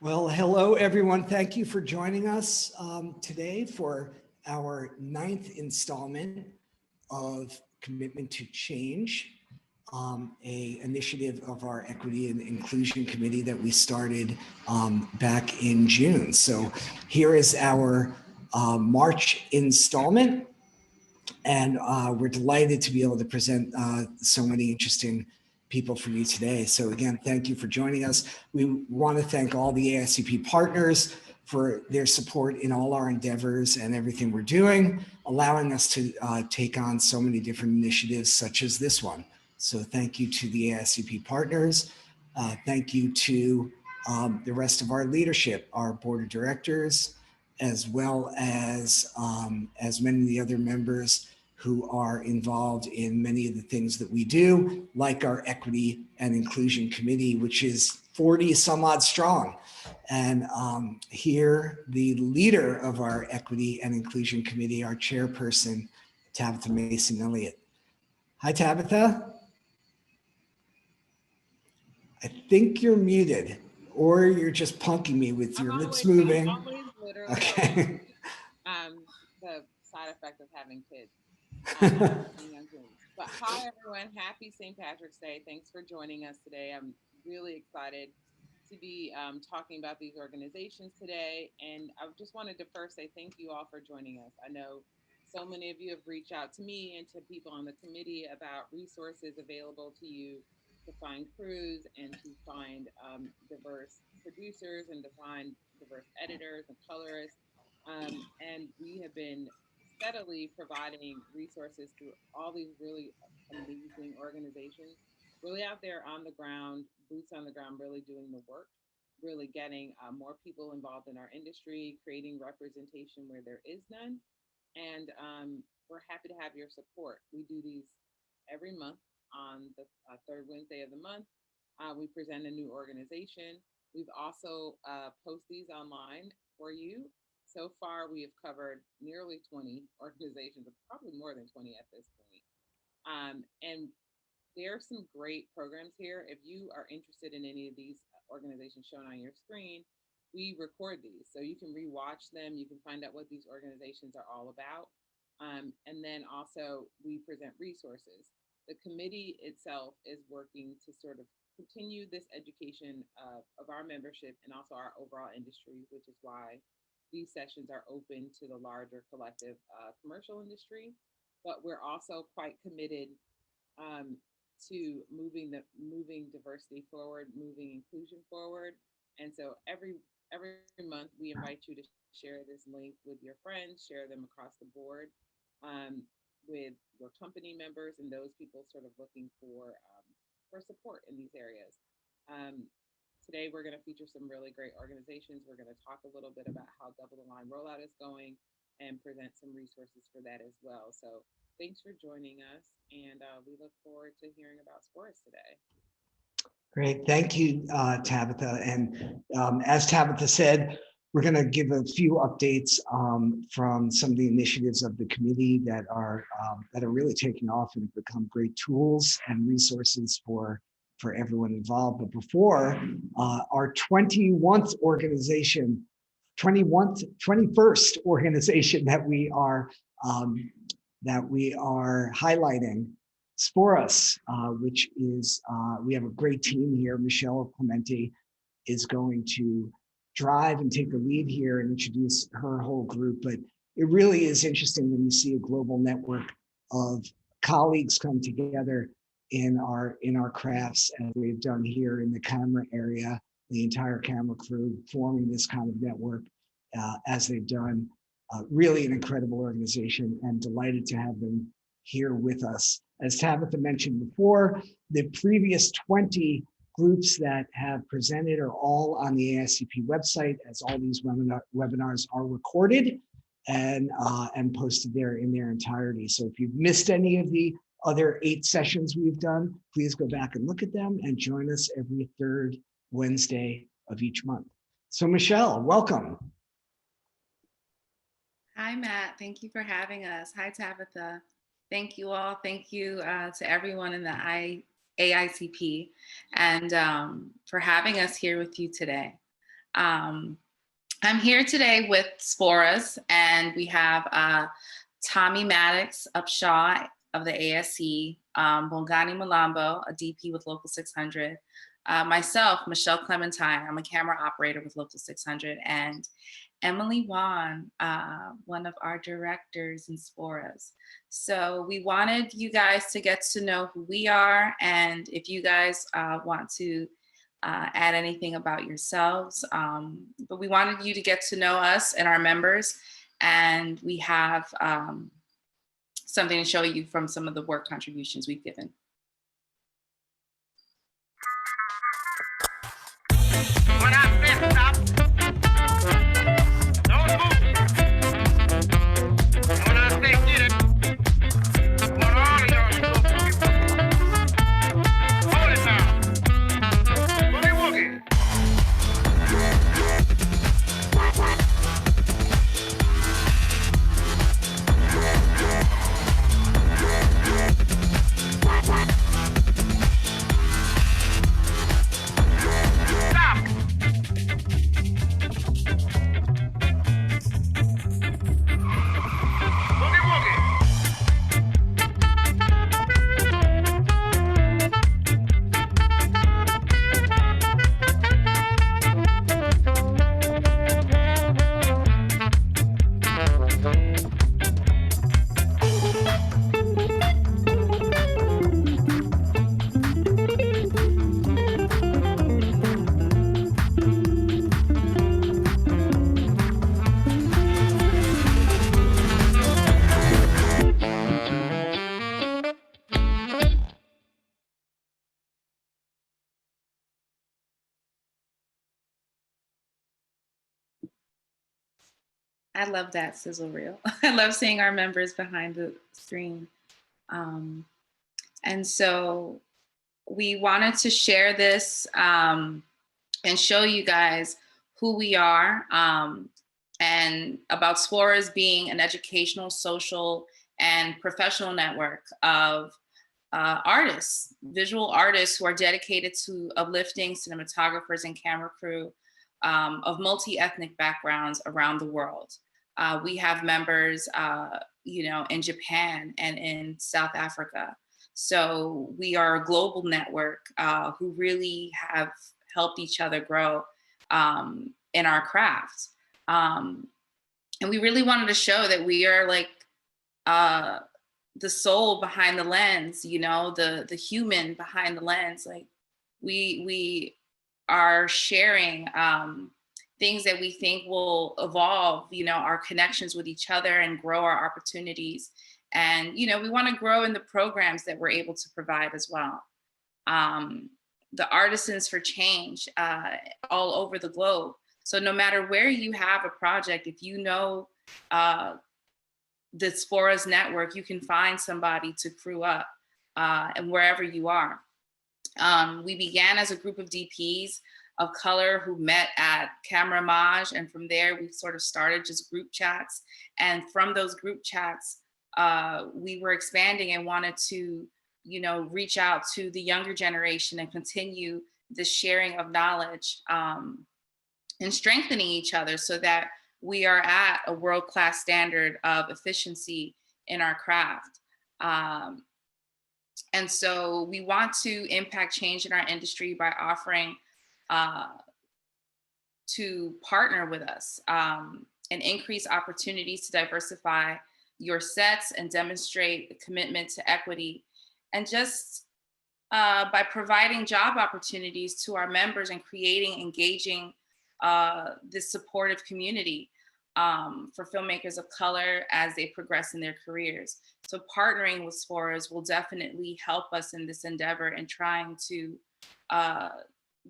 Well, hello, everyone. Thank you for joining us today for our 9th installment of Commitment to Change, a initiative of our Equity and Inclusion Committee that we started back in June. So here is our March installment, and we're delighted to be able to present so many interesting people for you today. So again, thank you for joining us. We want to thank all the AICP partners for their support in all our endeavors and everything we're doing, allowing us to take on so many different initiatives such as this one. So thank you to the AICP partners. Thank you to the rest of our leadership, our board of directors, as well as many of the other members who are involved in many of the things that we do, like our Equity and Inclusion Committee, which is 40 some odd strong. And here, the leader of our Equity and Inclusion Committee, our chairperson, Tabitha Mason Elliott. Hi, Tabitha. I think you're muted, or you're just punking me with your lips moving. I'm always literally okay. The side effect of having kids. But hi, everyone. Happy St. Patrick's Day. Thanks for joining us today. I'm really excited to be talking about these organizations today. And I just wanted to first say thank you all for joining us. I know so many of you have reached out to me and to people on the committee about resources available to you to find crews and to find diverse producers and to find diverse editors and colorists. And we have been steadily providing resources through all these really amazing organizations, really out there on the ground, boots on the ground, really doing the work, really getting more people involved in our industry, creating representation where there is none. And we're happy to have your support. We do these every month on the third Wednesday of the month. We present a new organization. We've also posted these online for you. So far, we have covered nearly 20 organizations, probably more than 20 at this point. And there are some great programs here. If you are interested in any of these organizations shown on your screen, we record these. So you can rewatch them. You can find out what these organizations are all about. And then also we present resources. The committee itself is working to sort of continue this education of our membership and also our overall industry, which is why these sessions are open to the larger collective commercial industry. But we're also quite committed to moving diversity forward, moving inclusion forward. And so every month we invite you to share this link with your friends, share them across the board with your company members and those people sort of looking for support in these areas. Um, Today we're going to feature some really great organizations. We're going to talk a little bit about how Double the Line rollout is going and present some resources for that as well. So thanks for joining us, and we look forward to hearing about Sporas today. Great. Thank you, Tabitha. And as Tabitha said, we're going to give a few updates from some of the initiatives of the committee that are really taking off and have become great tools and resources for everyone involved. But before our 21st organization that we are highlighting, Sporas, which is, we have a great team here. Michelle Clementi is going to drive and take the lead here and introduce her whole group. But it really is interesting when you see a global network of colleagues come together in our crafts, as we've done here in the camera area, the entire camera crew forming this kind of network as they've done. Really an incredible organization, and delighted to have them here with us. As Tabitha mentioned before, the previous 20 groups that have presented are all on the AICP website, as all these webinars are recorded and posted there in their entirety. So if you've missed any of the other 8 sessions we've done, please go back and look at them and join us every third Wednesday of each month. So Michelle, welcome. Hi, Matt. Thank you for having us. Hi, Tabitha. Thank you all. Thank you to everyone in the AICP and for having us here with you today. I'm here today with Sporas, and we have Tommy Maddox Upshaw of the ASC, Bongani Malambo, a DP with Local 600, myself, Michelle Clementine, I'm a camera operator with Local 600, and Emily Wan, one of our directors in Sporas. So we wanted you guys to get to know who we are, and if you guys want to add anything about yourselves, but we wanted you to get to know us and our members, and we have something to show you from some of the work contributions we've given. When I said stop, don't move. And when I say get it, I want all of y'all to go boogie. Hold it now. Boogie woogie. I love that sizzle reel. I love seeing our members behind the screen. And so we wanted to share this and show you guys who we are and about Sporas being an educational, social, and professional network of artists, visual artists who are dedicated to uplifting cinematographers and camera crew of multi-ethnic backgrounds around the world. We have members, in Japan and in South Africa. So we are a global network who really have helped each other grow in our craft. And we really wanted to show that we are like the soul behind the lens, the human behind the lens. Like we are sharing things that we think will evolve, our connections with each other and grow our opportunities. And, we want to grow in the programs that we're able to provide as well. The Artisans for Change all over the globe. So no matter where you have a project, if you know the Sporas network, you can find somebody to crew up and wherever you are. We began as a group of DPs of color who met at Camera Maj, and from there we sort of started just group chats. And from those group chats, we were expanding and wanted to, reach out to the younger generation and continue the sharing of knowledge and strengthening each other so that we are at a world-class standard of efficiency in our craft. And so we want to impact change in our industry by offering to partner with us and increase opportunities to diversify your sets and demonstrate a commitment to equity. And just by providing job opportunities to our members and creating engaging this supportive community for filmmakers of color as they progress in their careers. So partnering with Sporas will definitely help us in this endeavor in trying to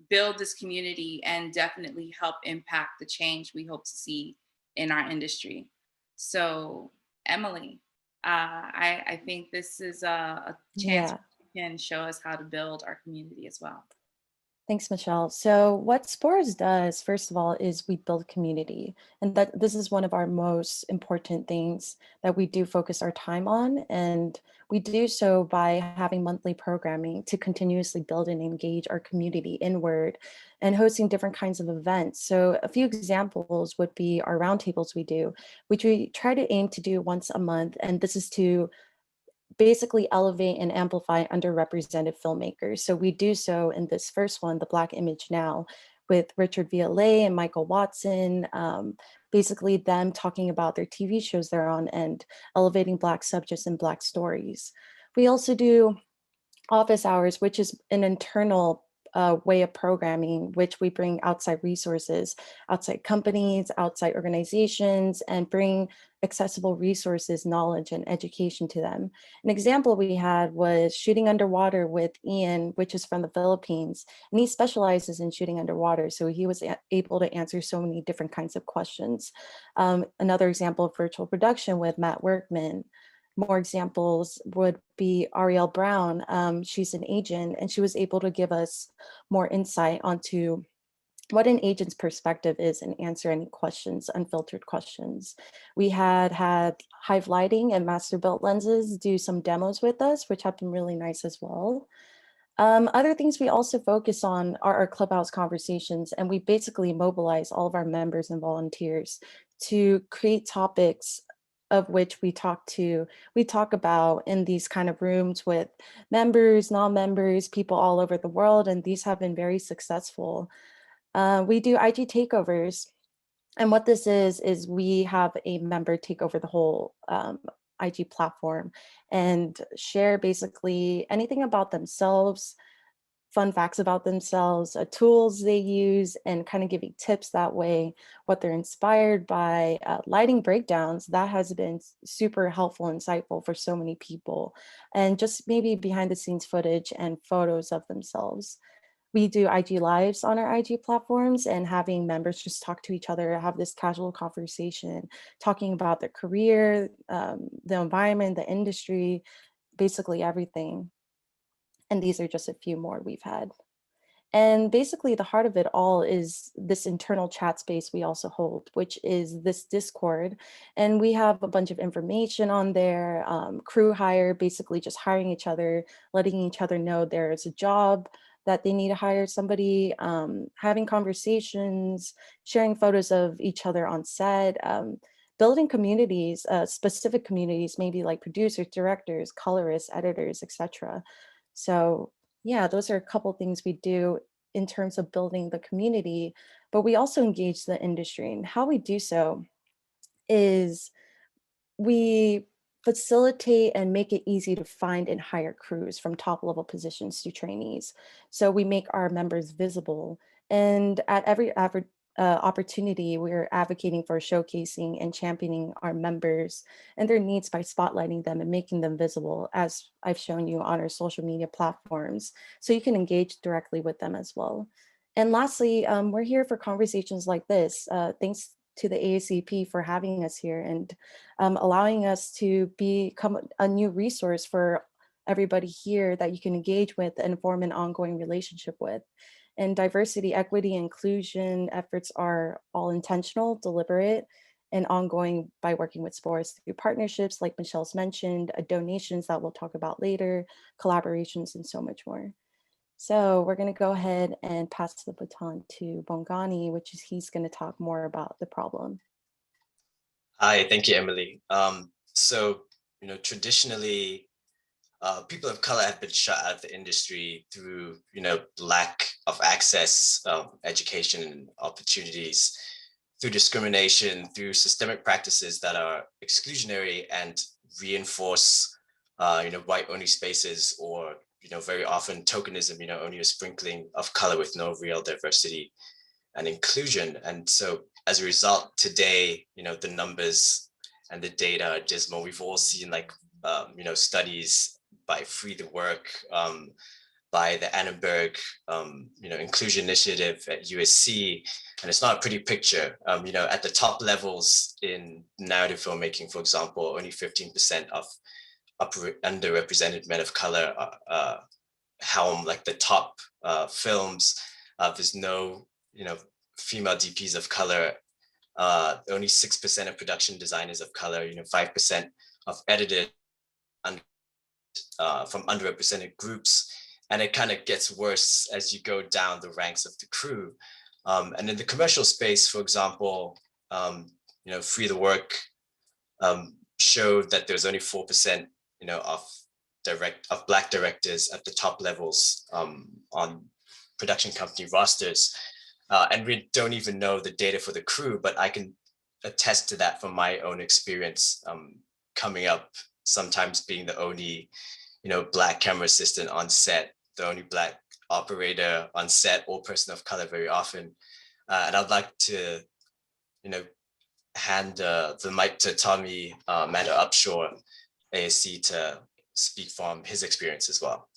build this community and definitely help impact the change we hope to see in our industry. So Emily, I think this is a chance you can show us how to build our community as well. Thanks, Michelle. So what Sporas does, first of all, is we build community. And that this is one of our most important things that we do focus our time on. And we do so by having monthly programming to continuously build and engage our community inward and hosting different kinds of events. So a few examples would be our roundtables we do, which we try to aim to do once a month. And this is to basically elevate and amplify underrepresented filmmakers. So we do so in this first one, The Black Image Now, with Richard Vialet and Michael Watson, basically them talking about their TV shows they're on and elevating Black subjects and Black stories. We also do office hours, which is an internal way of programming, which we bring outside resources, outside companies, outside organizations, and bring accessible resources, knowledge, and education to them. An example we had was Shooting Underwater with Ian, which is from the Philippines, and he specializes in shooting underwater. So he was able to answer so many different kinds of questions. Another example of virtual production with Matt Workman. More examples would be Ariel Brown. She's an agent, and she was able to give us more insight onto what an agent's perspective is and answer any questions, unfiltered questions. We had Hive Lighting and Master Built Lenses do some demos with us, which have been really nice as well. Other things we also focus on are our clubhouse conversations, and we basically mobilize all of our members and volunteers to create topics of which we talk about in these kind of rooms with members, non-members, people all over the world, and these have been very successful. We do IG takeovers, and what this is we have a member take over the whole IG platform and share basically anything about themselves, fun facts about themselves, tools they use, and kind of giving tips that way, what they're inspired by. Lighting breakdowns, that has been super helpful, insightful for so many people. And just maybe behind the scenes footage and photos of themselves. We do IG lives on our IG platforms, and having members just talk to each other, have this casual conversation, talking about their career, the environment, the industry, basically everything. And these are just a few more we've had. And basically the heart of it all is this internal chat space we also hold, which is this Discord. And we have a bunch of information on there, crew hire, basically just hiring each other, letting each other know there's a job that they need to hire somebody, having conversations, sharing photos of each other on set, building communities, specific communities, maybe like producers, directors, colorists, editors, etc. So yeah, those are a couple things we do in terms of building the community, but we also engage the industry. And how we do so is we facilitate and make it easy to find and hire crews from top level positions to trainees. So we make our members visible. And at every opportunity, we're advocating for showcasing and championing our members and their needs by spotlighting them and making them visible, as I've shown you on our social media platforms, so you can engage directly with them as well. And lastly, we're here for conversations like this. Thanks to the AICP for having us here and allowing us to become a new resource for everybody here that you can engage with and form an ongoing relationship with. And diversity, equity, inclusion efforts are all intentional, deliberate, and ongoing by working with Sporas through partnerships, like Michelle's mentioned, donations that we'll talk about later, collaborations, and so much more. So we're going to go ahead and pass the baton to Bongani, which is he's going to talk more about the problem. Hi, thank you, Emily. So, traditionally, people of color have been shut out of the industry through, lack of access, education and opportunities, through discrimination, through systemic practices that are exclusionary and reinforce, white-only spaces, or, very often tokenism, only a sprinkling of color with no real diversity and inclusion. And so as a result, today, the numbers and the data are dismal. We've all seen studies by Free the Work, by the Annenberg, Inclusion Initiative at USC, and it's not a pretty picture. At the top levels in narrative filmmaking, for example, only 15% of underrepresented men of color helm the top films. There's no, female DPs of color. Only 6% of production designers of color. 5% of editors from underrepresented groups, and it kind of gets worse as you go down the ranks of the crew. And in the commercial space, for example, Free the Work showed that there's only 4%, of Black directors at the top levels on production company rosters. And we don't even know the data for the crew, but I can attest to that from my own experience coming up, sometimes being the only, Black camera assistant on set, the only Black operator on set, or person of color very often. And I'd like to, hand the mic to Tommy Matter Upshur, ASC, to speak from his experience as well.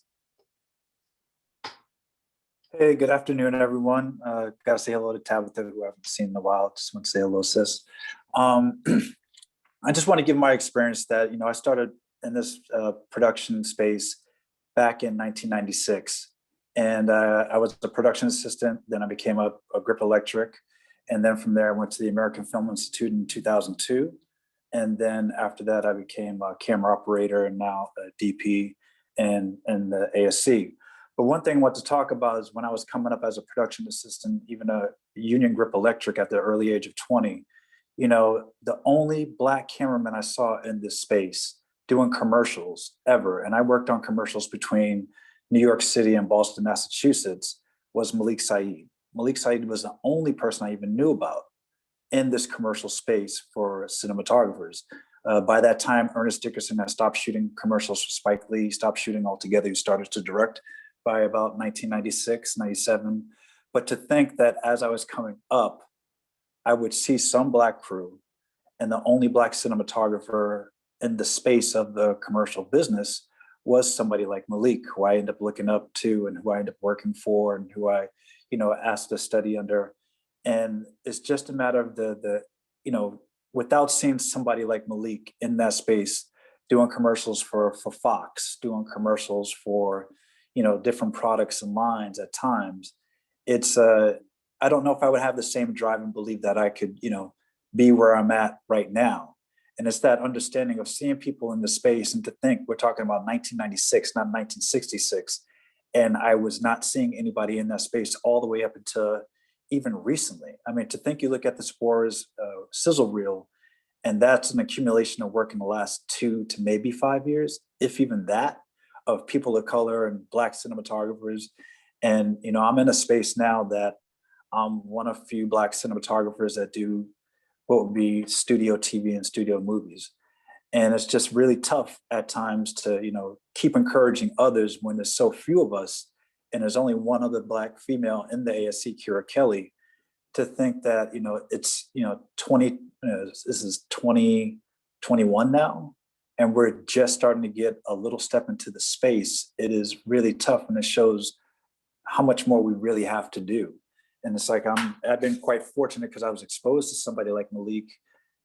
Hey, good afternoon, everyone. Gotta say hello to Tabitha, who I haven't seen in a while. Just want to say hello, sis. I just want to give my experience that, I started in this production space back in 1996. And I was a production assistant. Then I became a grip electric. And then from there, I went to the American Film Institute in 2002. And then after that, I became a camera operator and now a DP in the ASC. But one thing I want to talk about is when I was coming up as a production assistant, even a union grip electric at the early age of 20, the only Black cameraman I saw in this space doing commercials ever, and I worked on commercials between New York City and Boston, Massachusetts, was Malik Saeed. Malik Saeed was the only person I even knew about in this commercial space for cinematographers. By that time, Ernest Dickerson had stopped shooting commercials for Spike Lee, stopped shooting altogether. He started to direct by about 1996, 97. But to think that as I was coming up, I would see some Black crew, and the only Black cinematographer in the space of the commercial business was somebody like Malik, who I ended up looking up to and who I ended up working for and who I, asked to study under. And it's just a matter of the without seeing somebody like Malik in that space doing commercials for Fox, doing commercials for, different products and lines at times, it's, I don't know if I would have the same drive and believe that I could, be where I'm at right now. And it's that understanding of seeing people in the space, and to think we're talking about 1996, not 1966. And I was not seeing anybody in that space all the way up until even recently. I mean, to think you look at the Sporas sizzle reel, and that's an accumulation of work in the last 2 to maybe 5 years, if even that, of people of color and Black cinematographers. And, I'm in a space now that I'm one of few Black cinematographers that do what would be studio TV and studio movies. And it's just really tough at times to, keep encouraging others when there's so few of us, and there's only one other Black female in the ASC, Kira Kelly, to think that, it's, 20, this is 2021 now, and we're just starting to get a little step into the space. It is really tough, and it shows how much more we really have to do. And it's like, I've been quite fortunate because I was exposed to somebody like Malik,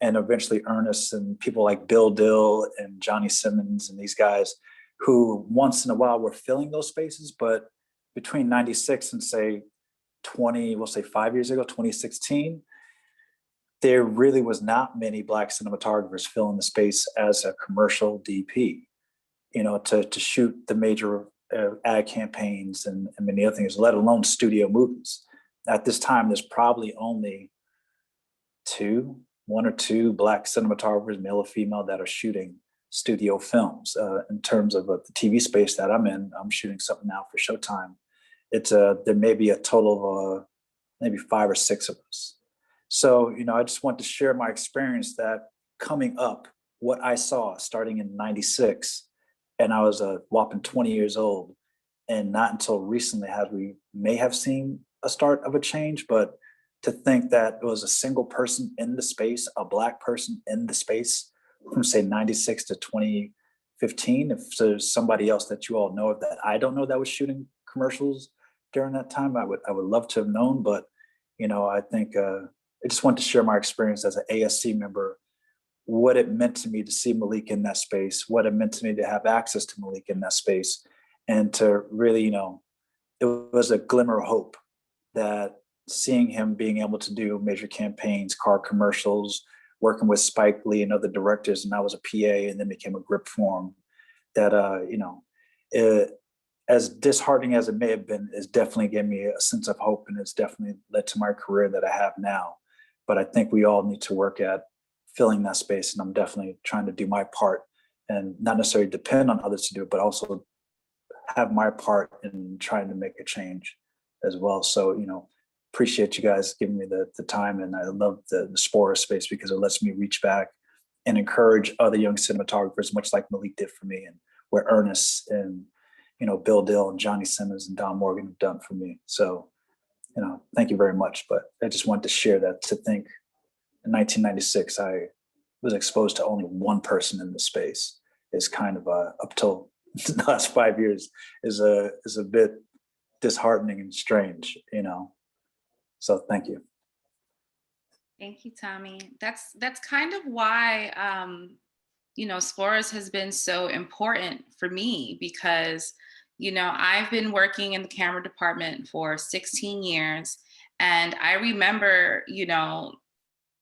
and eventually Ernest, and people like Bill Dill and Johnny Simmons and these guys who once in a while were filling those spaces. But between 96 and say 5 years ago, 2016, there really was not many Black cinematographers filling the space as a commercial DP, to shoot the major ad campaigns and many other things, let alone studio movies. At this time, there's probably only one or two Black cinematographers, male or female, that are shooting studio films. In terms of the TV space that I'm in, I'm shooting something now for Showtime. There may be a total of maybe 5 or 6 of us. So, I just want to share my experience that coming up, what I saw starting in 96, and I was a whopping 20 years old, and not until recently had we may have seen a start of a change. But to think that it was a single person in the space, a Black person in the space from say 96 to 2015, if there's somebody else that you all know of that I don't know that was shooting commercials during that time, I would love to have known. But, I think I just want to share my experience as an ASC member, what it meant to me to see Malik in that space, what it meant to me to have access to Malik in that space, and to really, it was a glimmer of hope that seeing him being able to do major campaigns, car commercials, working with Spike Lee and other directors, and I was a PA and then became a grip for him, that, as disheartening as it may have been, it's definitely gave me a sense of hope, and it's definitely led to my career that I have now. But I think we all need to work at filling that space, and I'm definitely trying to do my part and not necessarily depend on others to do it, but also have my part in trying to make a change as well. So, appreciate you guys giving me the time, and I love the Sporas space because it lets me reach back and encourage other young cinematographers, much like Malik did for me, and where Ernest and Bill Dill and Johnny Simmons and Don Morgan have done for me. So, thank you very much. But I just wanted to share that, to think in 1996, I was exposed to only one person in the space is kind of up till the last 5 years is a bit disheartening and strange, So thank you. Thank you, Tommy. That's kind of why Sporas has been so important for me, because I've been working in the camera department for 16 years, and I remember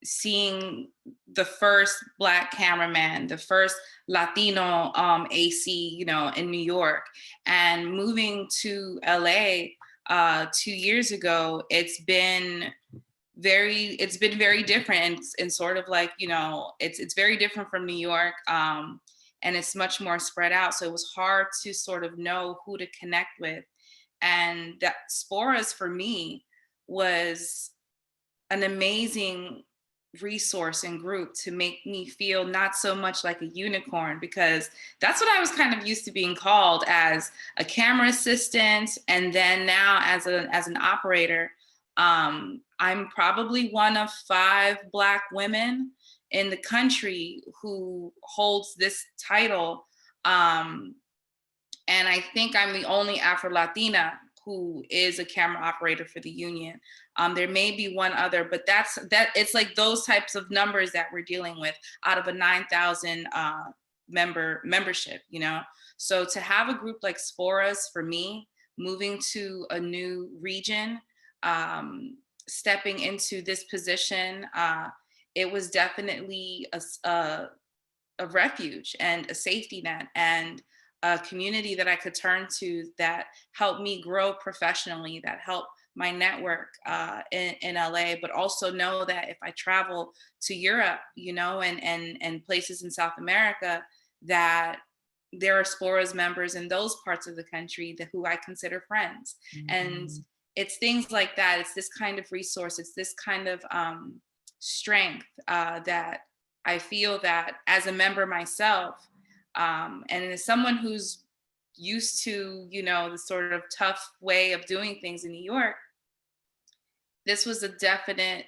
seeing the first Black cameraman, the first Latino AC, in New York, and moving to LA 2 years ago. It's been very different, and sort of like it's very different from New York, and it's much more spread out. So it was hard to sort of know who to connect with, and that Sporas for me was an amazing resource and group to make me feel not so much like a unicorn, because that's what I was kind of used to being called, as a camera assistant, and then now as an operator. I'm probably one of 5 Black women in the country who holds this title, and I think I'm the only Afro-Latina who is a camera operator for the union. There may be one other, but it's like those types of numbers that we're dealing with out of a 9,000 membership, So to have a group like Sporas, for me, moving to a new region, stepping into this position, it was definitely a refuge and a safety net, and a community that I could turn to that helped me grow professionally, that helped my network in LA, but also know that if I travel to Europe, and places in South America, that there are Sporas members in those parts of the country who I consider friends. Mm-hmm. And it's things like that. It's this kind of resource. It's this kind of strength that I feel that as a member myself, and as someone who's used to, the sort of tough way of doing things in New York, this was a definite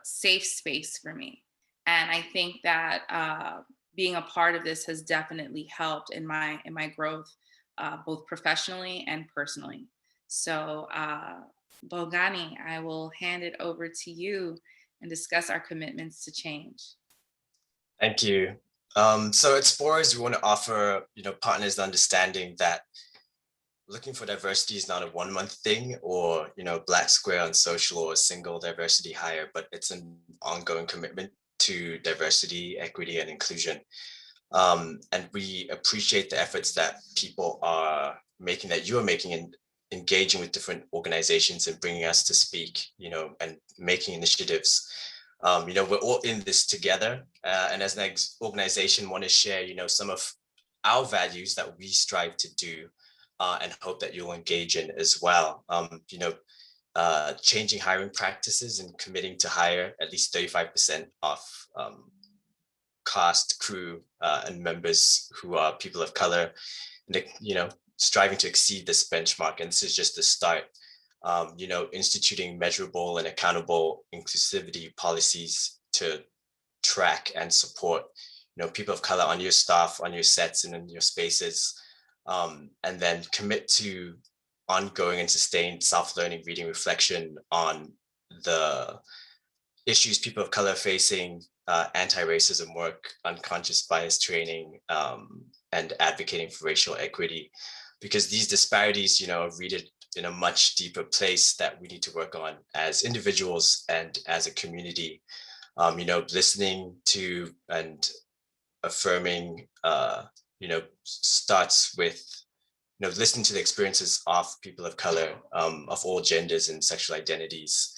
safe space for me. And I think that being a part of this has definitely helped in my growth, both professionally and personally. So Bongani, I will hand it over to you and discuss our commitments to change. Thank you. So at Sporas, we want to offer, partners the understanding that looking for diversity is not a 1-month thing, or, Black square on social or a single diversity hire, but it's an ongoing commitment to diversity, equity, and inclusion. And we appreciate the efforts that people are making, that you are making in engaging with different organizations and bringing us to speak, and making initiatives. We're all in this together, and as an organization want to share, some of our values that we strive to do, and hope that you'll engage in as well. Changing hiring practices and committing to hire at least 35% of cast, crew, and members who are people of color, and striving to exceed this benchmark. And this is just the start. Instituting measurable and accountable inclusivity policies to track and support, people of color on your staff, on your sets, and in your spaces, and then commit to ongoing and sustained self-learning, reading, reflection on the issues people of color facing, anti-racism work, unconscious bias training, and advocating for racial equity, because these disparities, are rooted in a much deeper place that we need to work on as individuals and as a community. Listening to and affirming, starts with, listening to the experiences of people of color, of all genders and sexual identities,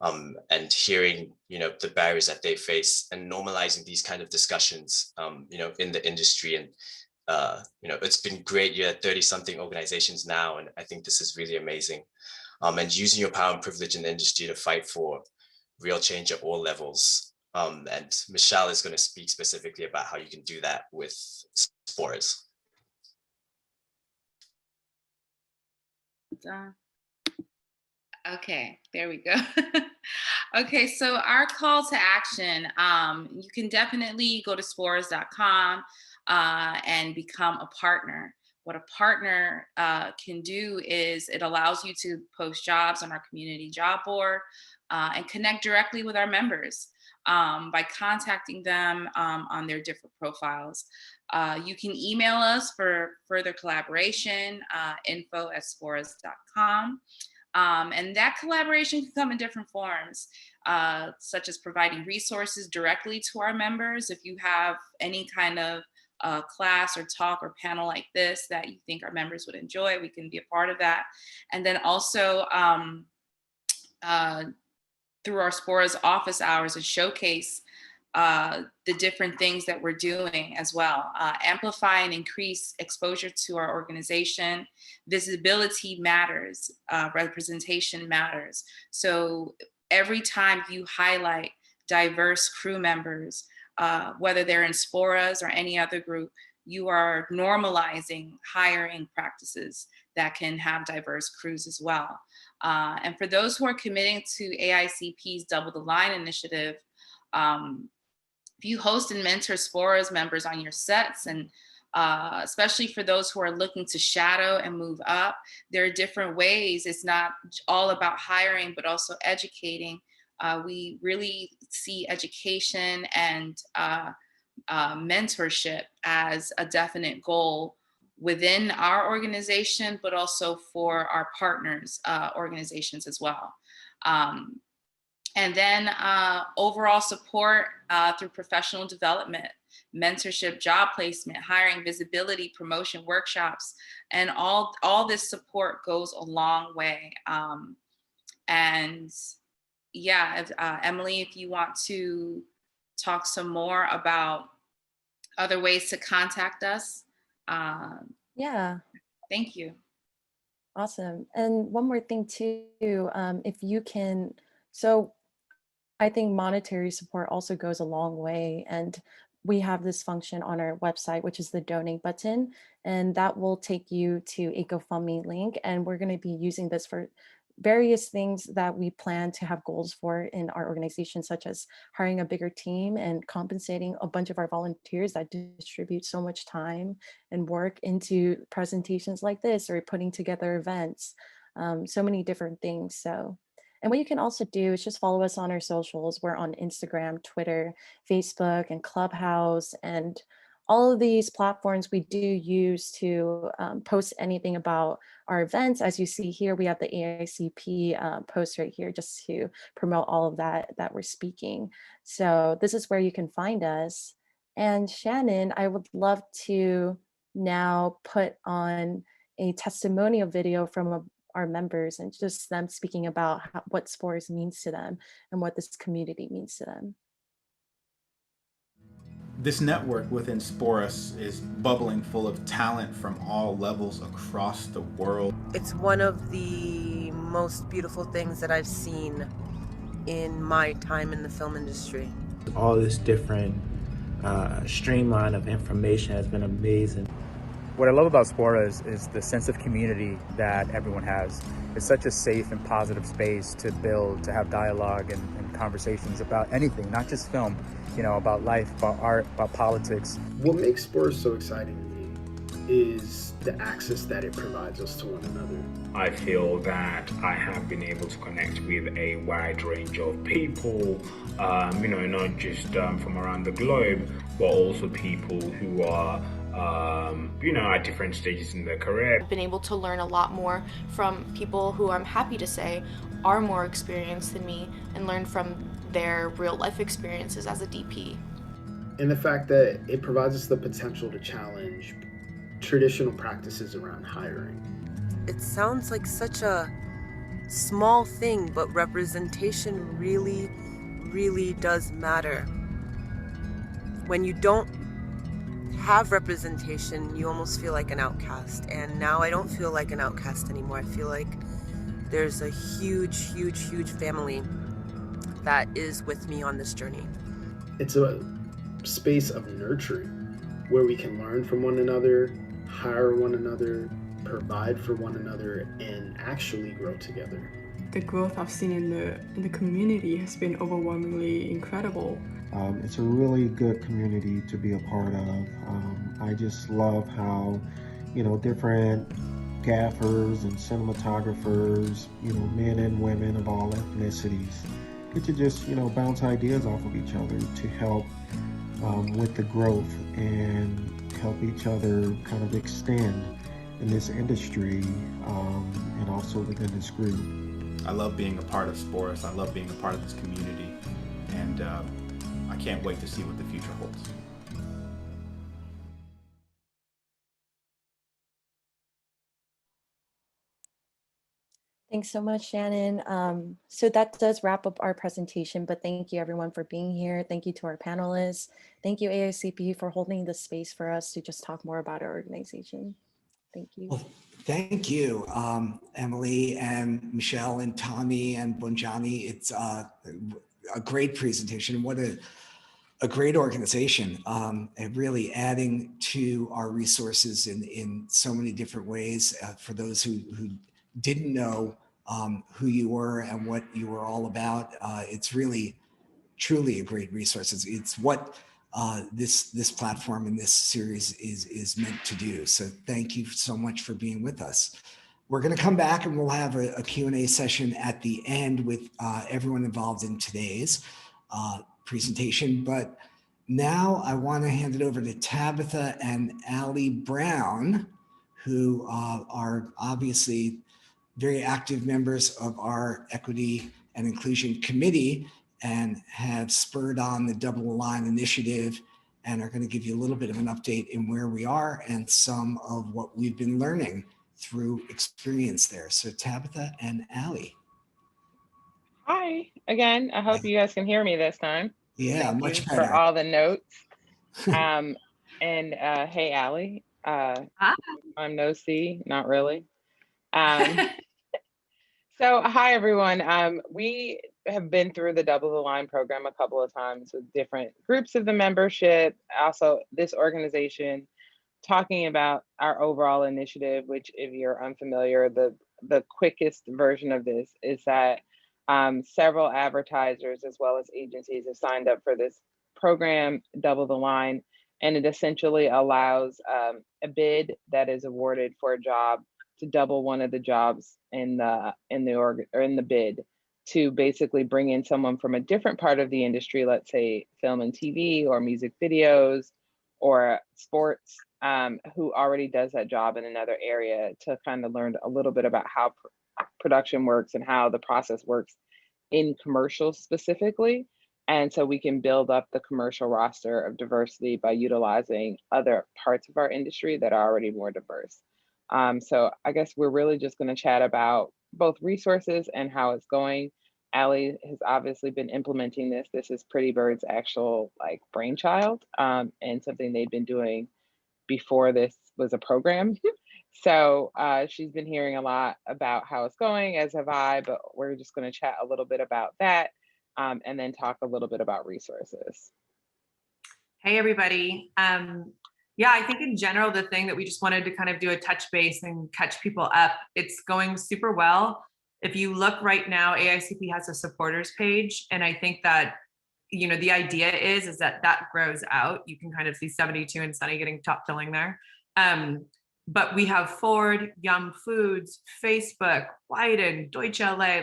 and hearing, the barriers that they face, and normalizing these kind of discussions, in the industry. And, it's been great. You're at 30-something organizations now, and I think this is really amazing. And using your power and privilege in the industry to fight for real change at all levels. And Michelle is going to speak specifically about how you can do that with Sporas. Okay, there we go. Okay, so our call to action, you can definitely go to sporas.com and become a partner. What a partner can do is it allows you to post jobs on our community job board and connect directly with our members by contacting them on their different profiles. You can email us for further collaboration, info@sporas.com. And that collaboration can come in different forms, such as providing resources directly to our members. If you have any kind of class or talk or panel like this that you think our members would enjoy, we can be a part of that. And then also through our Sporas office hours and showcase the different things that we're doing as well. Amplify and increase exposure to our organization. Visibility matters, representation matters. So every time you highlight diverse crew members, whether they're in Sporas or any other group, you are normalizing hiring practices that can have diverse crews as well. And for those who are committing to AICP's Double the Line initiative, if you host and mentor Sporas members on your sets, and especially for those who are looking to shadow and move up, there are different ways. It's not all about hiring, but also educating. We really see education and mentorship as a definite goal within our organization, but also for our partners' organizations as well. And then overall support through professional development, mentorship, job placement, hiring, visibility, promotion, workshops, and all this support goes a long way. And yeah, Emily, if you want to talk some more about other ways to contact us. Yeah. Thank you. Awesome. And one more thing too, if you can, so I think monetary support also goes a long way. And we have this function on our website, which is the donate button, and that will take you to a GoFundMe link. And we're going to be using this for various things that we plan to have goals for in our organization, such as hiring a bigger team and compensating a bunch of our volunteers that distribute so much time and work into presentations like this, or putting together events, so many different things. So, and what you can also do is just follow us on our socials. We're on Instagram, Twitter, Facebook, and Clubhouse, and all of these platforms we do use to post anything about our events. As you see here, we have the AICP post right here just to promote all of that we're speaking. So this is where you can find us. And Shannon, I would love to now put on a testimonial video from our members and just them speaking about what Sporas means to them and what this community means to them. This network within Sporas is bubbling full of talent from all levels across the world. It's one of the most beautiful things that I've seen in my time in the film industry. All this different streamline of information has been amazing. What I love about Sporas is the sense of community that everyone has. It's such a safe and positive space to build, to have dialogue and conversations about anything, not just film, you know, about life, about art, about politics. What makes Sporas so exciting to me is the access that it provides us to one another. I feel that I have been able to connect with a wide range of people, you know, not just from around the globe, but also people who are at different stages in their career. I've been able to learn a lot more from people who I'm happy to say are more experienced than me, and learn from their real life experiences as a DP. And the fact that it provides us the potential to challenge traditional practices around hiring. It sounds like such a small thing, but representation really, really does matter. When you don't have representation, you almost feel like an outcast. And now I don't feel like an outcast anymore. I feel like there's a huge, huge, huge family that is with me on this journey. It's a space of nurturing where we can learn from one another, hire one another, provide for one another, and actually grow together. The growth I've seen in the community has been overwhelmingly incredible. It's a really good community to be a part of. I just love how, different gaffers and cinematographers, men and women of all ethnicities, get to just, bounce ideas off of each other to help with the growth and help each other kind of extend in this industry and also within this group. I love being a part of Sporas. I love being a part of this community, and I can't wait to see what the future holds. Thanks so much, Shannon. So that does wrap up our presentation, but thank you everyone for being here. Thank you to our panelists. Thank you AICP for holding this space for us to just talk more about our organization. Thank you. Well, thank you, Emily and Michelle and Tommy and Bonjani. It's a great presentation. What a great organization, and really adding to our resources in so many different ways for those who didn't know who you were and what you were all about. It's really, truly a great resource. It's what this platform and this series is meant to do. So thank you so much for being with us. We're going to come back and we'll have a Q&A session at the end with everyone involved in today's presentation. But now I want to hand it over to Tabitha and Allie Brown, who are obviously very active members of our Equity and Inclusion Committee and have spurred on the Double the Line initiative and are going to give you a little bit of an update in where we are and some of what we've been learning through experience there. So Tabitha and Allie. Hi again. I hope you guys can hear me this time. Yeah, Thank much you better. for all the notes. And hey, Allie. I'm no C, not really. So hi, everyone. We have been through the Double the Line program a couple of times with different groups of the membership. Also, this organization talking about our overall initiative, which if you're unfamiliar, the quickest version of this is that several advertisers as well as agencies have signed up for this program, Double the Line, and it essentially allows a bid that is awarded for a job to double one of the jobs in the bid, to basically bring in someone from a different part of the industry, let's say film and TV or music videos or sports, who already does that job in another area, to kind of learn a little bit about how production works and how the process works in commercials specifically. And so we can build up the commercial roster of diversity by utilizing other parts of our industry that are already more diverse. So I guess we're really just going to chat about both resources and how it's going. Allie has obviously been implementing this. This is Pretty Bird's actual brainchild, and something they've been doing before this was a program. So she's been hearing a lot about how it's going, as have I, but we're just going to chat a little bit about that and then talk a little bit about resources. Hey, everybody. Yeah, I think in general, the thing that we just wanted to kind of do a touch base and catch people up, it's going super well. If you look right now, AICP has a supporters page. And I think that, the idea is that grows out. You can kind of see 72 and Sunny getting top billing there. But we have Ford, Yum Foods, Facebook, Wyden, Deutsche LA,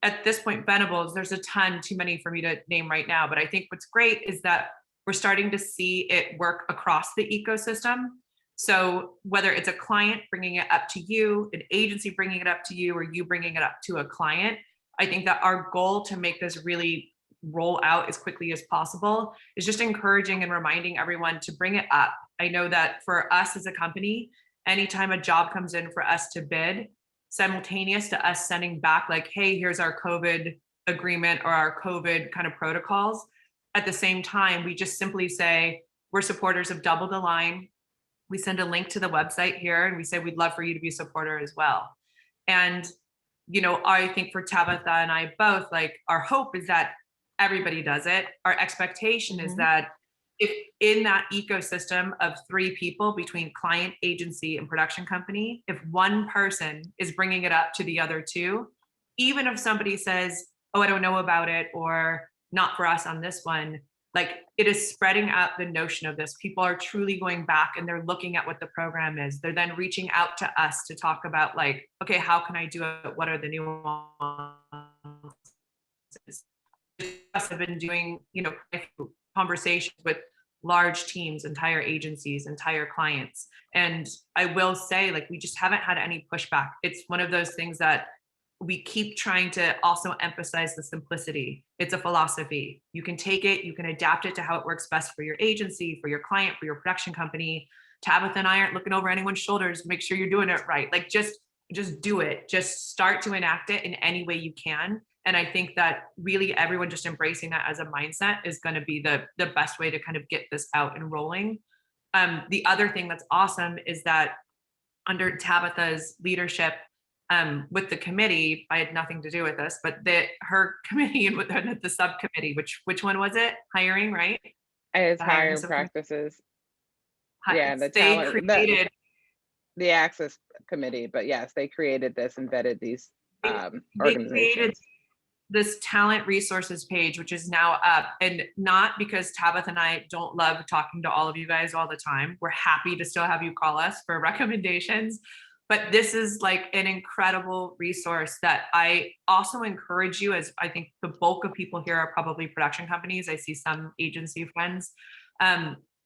at this point, Venables, there's a ton, too many for me to name right now. But I think what's great is that we're starting to see it work across the ecosystem. So whether it's a client bringing it up to you, an agency bringing it up to you, or you bringing it up to a client, I think that our goal to make this really roll out as quickly as possible is just encouraging and reminding everyone to bring it up. I know that for us as a company, anytime a job comes in for us to bid, simultaneous to us sending back like, hey, here's our COVID agreement or our COVID kind of protocols, at the same time, we just simply say, we're supporters of Double the Line. We send a link to the website here and we say, we'd love for you to be a supporter as well. And, you know, I think for Tabitha and I both, like, our hope is that everybody does it. Our expectation is that if in that ecosystem of 3 people between client, agency, and production company, if one person is bringing it up to the other 2, even if somebody says, oh, I don't know about it, or not for us on this one, like, it is spreading out the notion of this. People are truly going back and they're looking at what the program is. They're then reaching out to us to talk about, like, okay, how can I do it? What are the nuances? I've been doing, you know, conversations with large teams, entire agencies, entire clients. And I will say, like, we just haven't had any pushback. It's one of those things that we keep trying to also emphasize the simplicity. It's a philosophy. You can take it, you can adapt it to how it works best for your agency, for your client, for your production company. Tabitha and I aren't looking over anyone's shoulders to make sure you're doing it right. Like, just do it. Just start to enact it in any way you can. And I think that really everyone just embracing that as a mindset is going to be the best way to kind of get this out and rolling. The other thing that's awesome is that under Tabitha's leadership, with the committee, I had nothing to do with this, but her committee and with the subcommittee, which one was it? Hiring, right? As The hiring practices. Yeah, the they talent, created the access committee, but yes, they created this and vetted these they organizations. created this talent resources page, which is now up, and not because Tabitha and I don't love talking to all of you guys all the time. We're happy to still have you call us for recommendations. But this is like an incredible resource that I also encourage you, as I think the bulk of people here are probably production companies. I see some agency friends.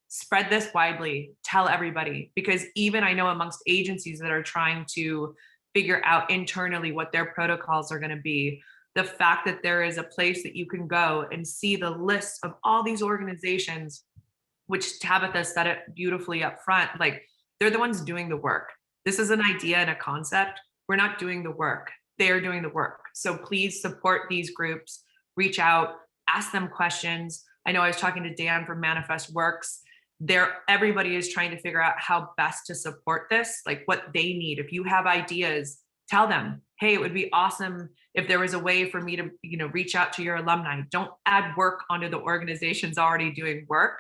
Spread this widely, tell everybody, because even I know amongst agencies that are trying to figure out internally what their protocols are going to be, the fact that there is a place that you can go and see the list of all these organizations, which Tabitha said it beautifully up front, like, they're the ones doing the work. This is an idea and a concept. We're not doing the work. They're doing the work. So please support these groups, reach out, ask them questions. I know I was talking to Dan from Manifest Works. Everybody is trying to figure out how best to support this, like what they need. If you have ideas, tell them, hey, it would be awesome if there was a way for me to, you know, reach out to your alumni. Don't add work onto the organizations already doing work.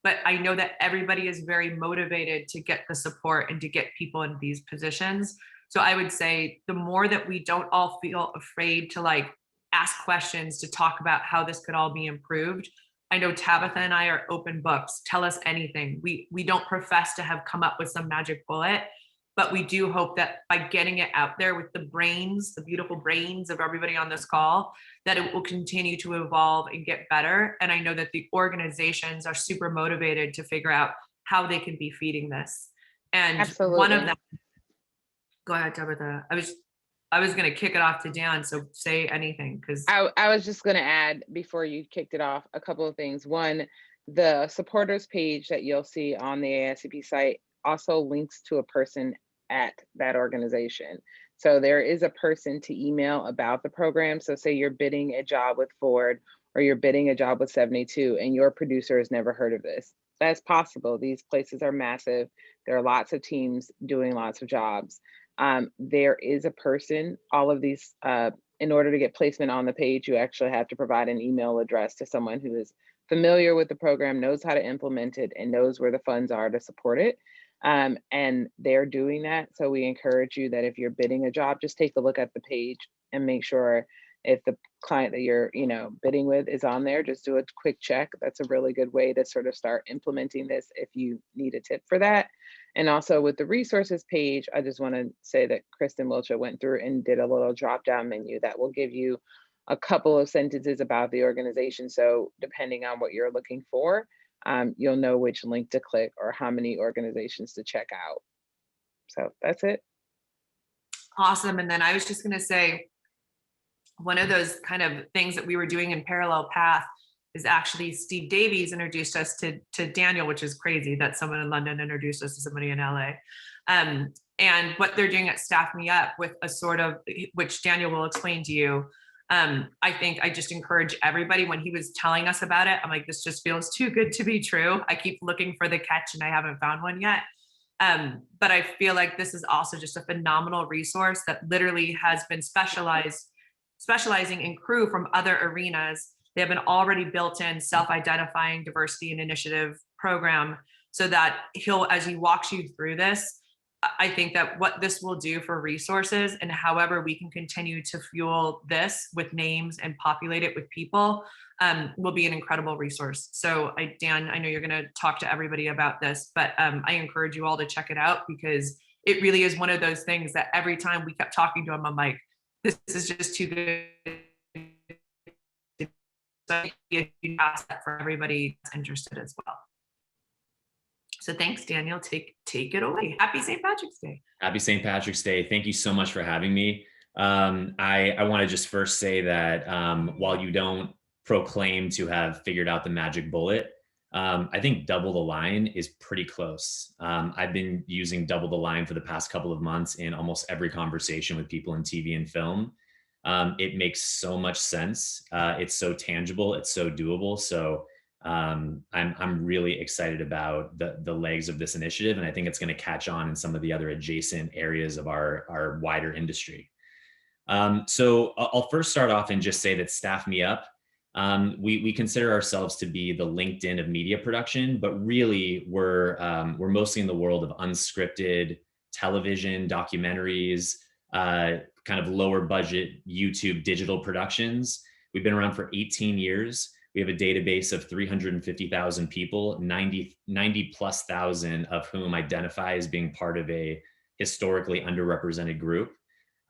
But I know that everybody is very motivated to get the support and to get people in these positions. So I would say the more that we don't all feel afraid to, like, ask questions, to talk about how this could all be improved. I know Tabitha and I are open books. Tell us anything. We don't profess to have come up with some magic bullet, but we do hope that by getting it out there with the brains, the beautiful brains of everybody on this call, that it will continue to evolve and get better. And I know that the organizations are super motivated to figure out how they can be feeding this. And Absolutely. One of them, go ahead, Tabitha. I was going to kick it off to Dan, so say anything, because I was just going to add, before you kicked it off, a couple of things. One, the supporters page that you'll see on the AICP site also links to a person at that organization. So there is a person to email about the program. So say you're bidding a job with Ford or you're bidding a job with 72 and your producer has never heard of this. That's possible. These places are massive. There are lots of teams doing lots of jobs. There is a person, all of these, in order to get placement on the page, you actually have to provide an email address to someone who is familiar with the program, knows how to implement it, and knows where the funds are to support it. And they're doing that. So we encourage you that if you're bidding a job, just take a look at the page and make sure if the client that you're, bidding with is on there, just do a quick check. That's a really good way to sort of start implementing this if you need a tip for that. And also with the resources page, I just want to say that Kristen Wiltshire went through and did a little drop-down menu that will give you a couple of sentences about the organization. So depending on what you're looking for, you'll know which link to click or how many organizations to check out. So that's it. Awesome. And then I was just going to say, one of those kind of things that we were doing in parallel path is actually Steve Davies introduced us to Daniel, which is crazy that someone in London introduced us to somebody in LA. And what they're doing at Staff Me Up with a sort of, which Daniel will explain to you. I think I just encourage everybody, when he was telling us about it, I'm like, this just feels too good to be true. I keep looking for the catch and I haven't found one yet. But I feel like this is also just a phenomenal resource that literally has been specializing in crew from other arenas. They have an already built-in self-identifying diversity and initiative program, so that as he walks you through this, I think that what this will do for resources and however we can continue to fuel this with names and populate it with people will be an incredible resource. So Dan, I know you're going to talk to everybody about this, but I encourage you all to check it out, because it really is one of those things that every time we kept talking to him, I'm like, this is just too good. So if you ask that for everybody that's interested as well. So thanks, Daniel. Take it away. Happy St. Patrick's Day. Happy St. Patrick's Day. Thank you so much for having me. I want to just first say that while you don't proclaim to have figured out the magic bullet, I think double the line is pretty close. I've been using double the line for the past couple of months in almost every conversation with people in TV and film. It makes so much sense. It's so tangible. It's so doable. So I'm really excited about the legs of this initiative, and I think it's going to catch on in some of the other adjacent areas of our wider industry. So I'll first start off and just say that Staff Me Up, we consider ourselves to be the LinkedIn of media production, but really we're mostly in the world of unscripted television, documentaries, kind of lower budget YouTube digital productions. We've been around for 18 years. We have a database of 350,000 people, 90 plus thousand of whom identify as being part of a historically underrepresented group.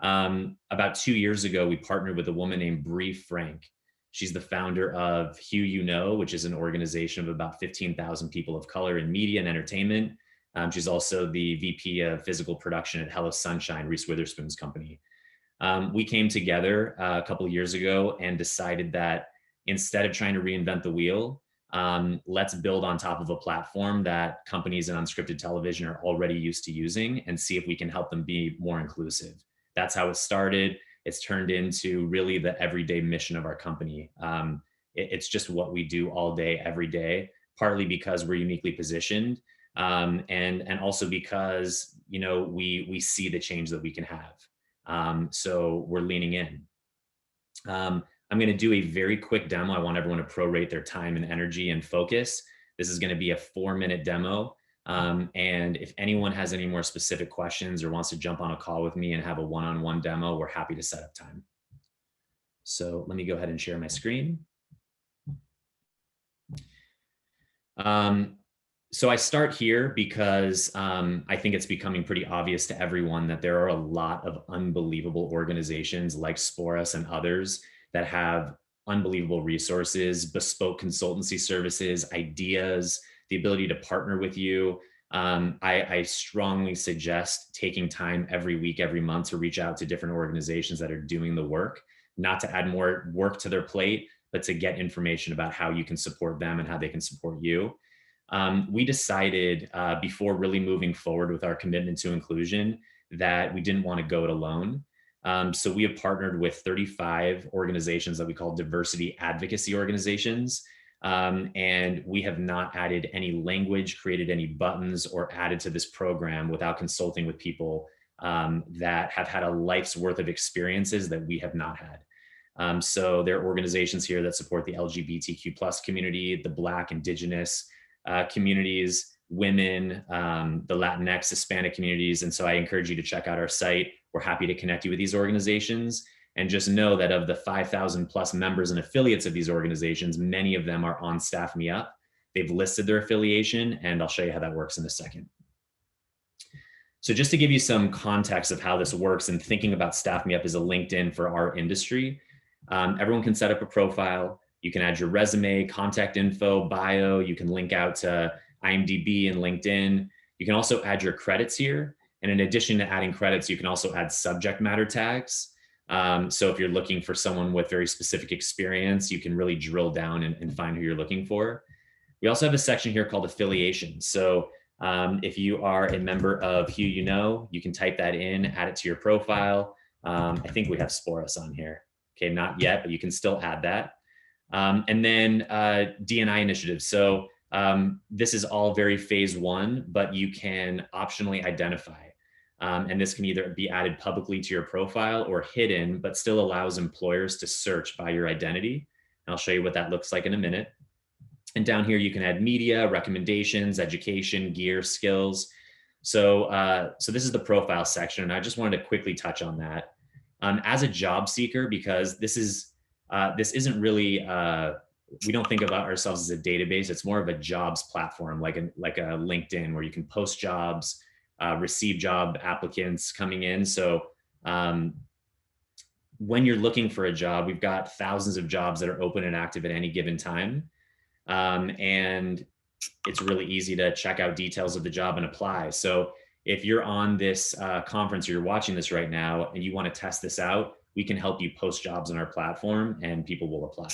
About 2 years ago, we partnered with a woman named Bree Frank. She's the founder of Who You Know, which is an organization of about 15,000 people of color in media and entertainment. She's also the VP of physical production at Hello Sunshine, Reese Witherspoon's company. We came together a couple of years ago and decided that instead of trying to reinvent the wheel, let's build on top of a platform that companies in unscripted television are already used to using and see if we can help them be more inclusive. That's how it started. It's turned into really the everyday mission of our company. It's just what we do all day, every day, partly because we're uniquely positioned, and also because, you know, we see the change that we can have. So we're leaning in. I'm going to do a very quick demo. I want everyone to prorate their time and energy and focus. This is going to be a 4-minute demo. And if anyone has any more specific questions or wants to jump on a call with me and have a one-on-one demo, we're happy to set up time. So let me go ahead and share my screen. So I start here because I think it's becoming pretty obvious to everyone that there are a lot of unbelievable organizations like Sporas and others that have unbelievable resources, bespoke consultancy services, ideas, the ability to partner with you. I strongly suggest taking time every week, every month to reach out to different organizations that are doing the work, not to add more work to their plate, but to get information about how you can support them and how they can support you. We decided before really moving forward with our commitment to inclusion that we didn't want to go it alone. So we have partnered with 35 organizations that we call diversity advocacy organizations. And we have not added any language, created any buttons, or added to this program without consulting with people that have had a life's worth of experiences that we have not had. So there are organizations here that support the LGBTQ+ community, the Black, Indigenous communities, women, the Latinx, Hispanic communities. And so I encourage you to check out our site. We're happy to connect you with these organizations. And just know that of the 5,000 plus members and affiliates of these organizations, many of them are on Staff Me Up. They've listed their affiliation, and I'll show you how that works in a second. So just to give you some context of how this works and thinking about Staff Me Up as a LinkedIn for our industry, everyone can set up a profile. You can add your resume, contact info, bio. You can link out to IMDb and LinkedIn. You can also add your credits here. And in addition to adding credits, you can also add subject matter tags. So if you're looking for someone with very specific experience, you can really drill down and find who you're looking for. We also have a section here called affiliation. So if you are a member of Who You Know, you can type that in, add it to your profile. I think we have Sporas on here. Okay, not yet, but you can still add that. And then D&I initiatives. So this is all very phase one, but you can optionally identify. And this can either be added publicly to your profile or hidden, but still allows employers to search by your identity. And I'll show you what that looks like in a minute. And down here, you can add media, recommendations, education, gear, skills. So, so this is the profile section. And I just wanted to quickly touch on that. As a job seeker, because this isn't really, we don't think about ourselves as a database. It's more of a jobs platform, like a LinkedIn, where you can post jobs, receive job applicants coming in. So when you're looking for a job, we've got thousands of jobs that are open and active at any given time. And it's really easy to check out details of the job and apply. So if you're on this conference or you're watching this right now and you want to test this out, we can help you post jobs on our platform and people will apply.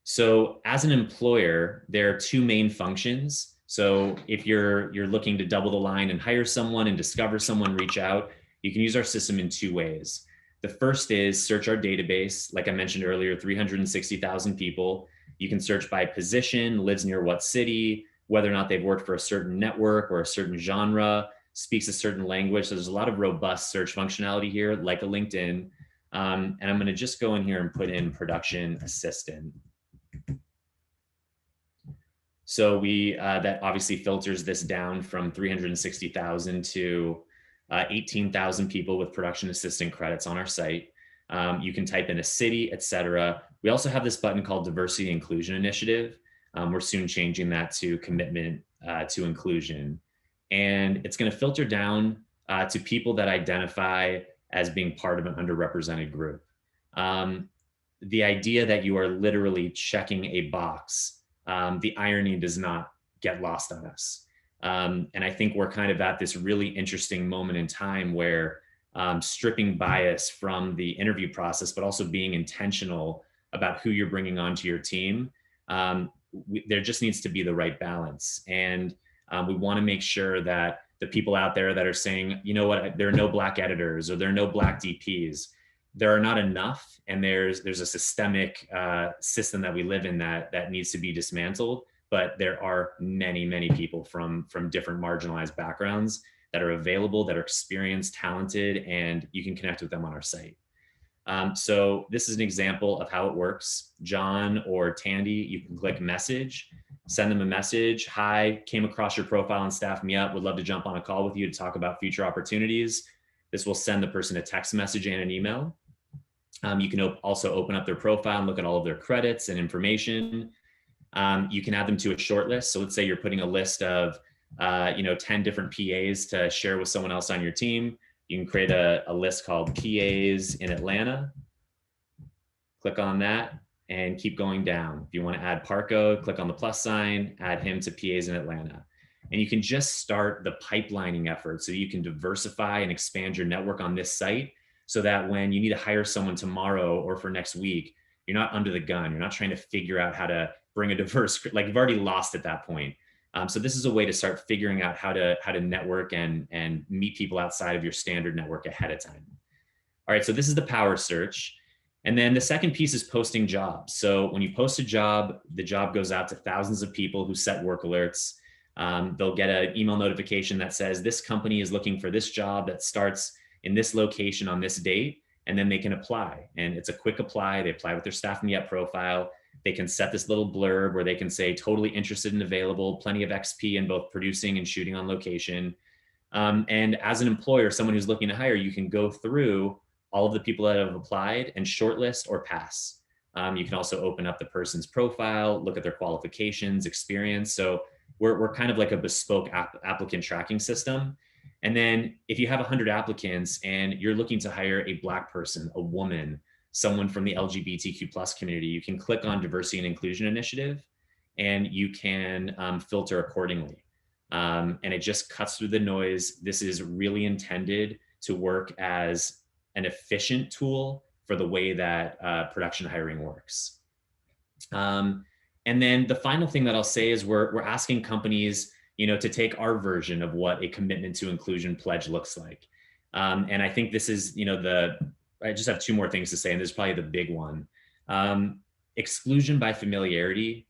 So as an employer, there are two main functions. So if you're looking to double the line and hire someone and discover someone, reach out, you can use our system in two ways. The first is search our database. Like I mentioned earlier, 360,000 people. You can search by position, lives near what city, whether or not they've worked for a certain network or a certain genre, speaks a certain language. So there's a lot of robust search functionality here, like a LinkedIn. And I'm going to just go in here and put in production assistant. So that obviously filters this down from 360,000 to 18,000 people with production assistant credits on our site. You can type in a city, etc. We also have this button called Diversity Inclusion Initiative. We're soon changing that to commitment to inclusion. And it's going to filter down to people that identify as being part of an underrepresented group. The idea that you are literally checking a box, the irony does not get lost on us. And I think we're kind of at this really interesting moment in time where stripping bias from the interview process, but also being intentional about who you're bringing onto your team, there just needs to be the right balance. And we want to make sure that the people out there that are saying, you know what, there are no Black editors or there are no Black DPs, there are not enough. And there's a systemic system that we live in that needs to be dismantled. But there are many, many people from different marginalized backgrounds that are available, that are experienced, talented, and you can connect with them on our site. So this is an example of how it works. John or Tandy, you can click message, send them a message. Hi, came across your profile and staffed me up. Would love to jump on a call with you to talk about future opportunities. This will send the person a text message and an email. You can also open up their profile and look at all of their credits and information. You can add them to a short list. So let's say you're putting a list of 10 different PAs to share with someone else on your team. You can create a list called PAs in Atlanta. Click on that and keep going down. If you want to add Parco, click on the plus sign, add him to PAs in Atlanta. And you can just start the pipelining effort so you can diversify and expand your network on this site so that when you need to hire someone tomorrow or for next week, you're not under the gun. You're not trying to figure out how to bring a diverse, like you've already lost at that point. So this is a way to start figuring out how to network and meet people outside of your standard network ahead of time. All right, so this is the power search. And then the second piece is posting jobs. So when you post a job, the job goes out to thousands of people who set work alerts. They'll get an email notification that says this company is looking for this job that starts in this location on this date, and then they can apply. And it's a quick apply. They apply with their Staff Me Up profile. They can set this little blurb where they can say totally interested and available, plenty of XP in both producing and shooting on location. And as an employer, someone who's looking to hire, you can go through all of the people that have applied and shortlist or pass. You can also open up the person's profile, look at their qualifications, experience. So we're kind of like a bespoke applicant tracking system. And then if you have 100 applicants and you're looking to hire a Black person, a woman, someone from the LGBTQ plus community, you can click on Diversity and Inclusion Initiative, and you can filter accordingly. And it just cuts through the noise. This is really intended to work as an efficient tool for the way that production hiring works. And then the final thing that I'll say is we're asking companies, to take our version of what a commitment to inclusion pledge looks like. And I think this is, I just have two more things to say, and this is probably the big one. Exclusion by familiarity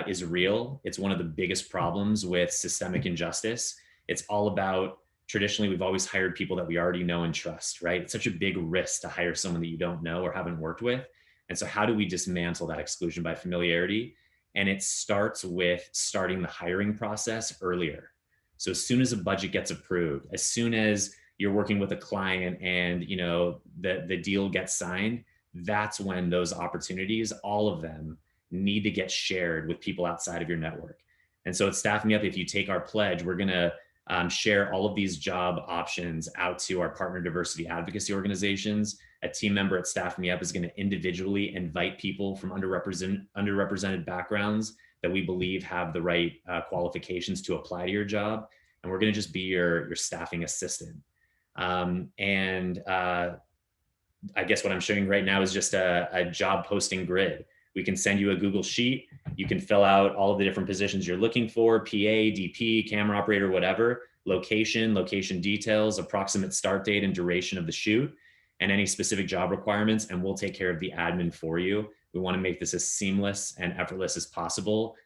is real. It's one of the biggest problems with systemic injustice. It's all about, traditionally, we've always hired people that we already know and trust, right? It's such a big risk to hire someone that you don't know or haven't worked with. And so how do we dismantle that exclusion by familiarity? And it starts with starting the hiring process earlier. So as soon as a budget gets approved, as soon as you're working with a client and the deal gets signed, that's when those opportunities, all of them, need to get shared with people outside of your network. And so at Staff Me Up, if you take our pledge, we're gonna share all of these job options out to our partner diversity advocacy organizations. A team member at Staff Me Up is going to individually invite people from underrepresented backgrounds that we believe have the right qualifications to apply to your job. And we're going to just be your staffing assistant. I guess what I'm showing right now is just a job posting grid. We can send you a Google Sheet. You can fill out all of the different positions you're looking for: PA, DP, camera operator, whatever, location details, approximate start date and duration of the shoot, and any specific job requirements, and we'll take care of the admin for you. We want to make this as seamless and effortless as possible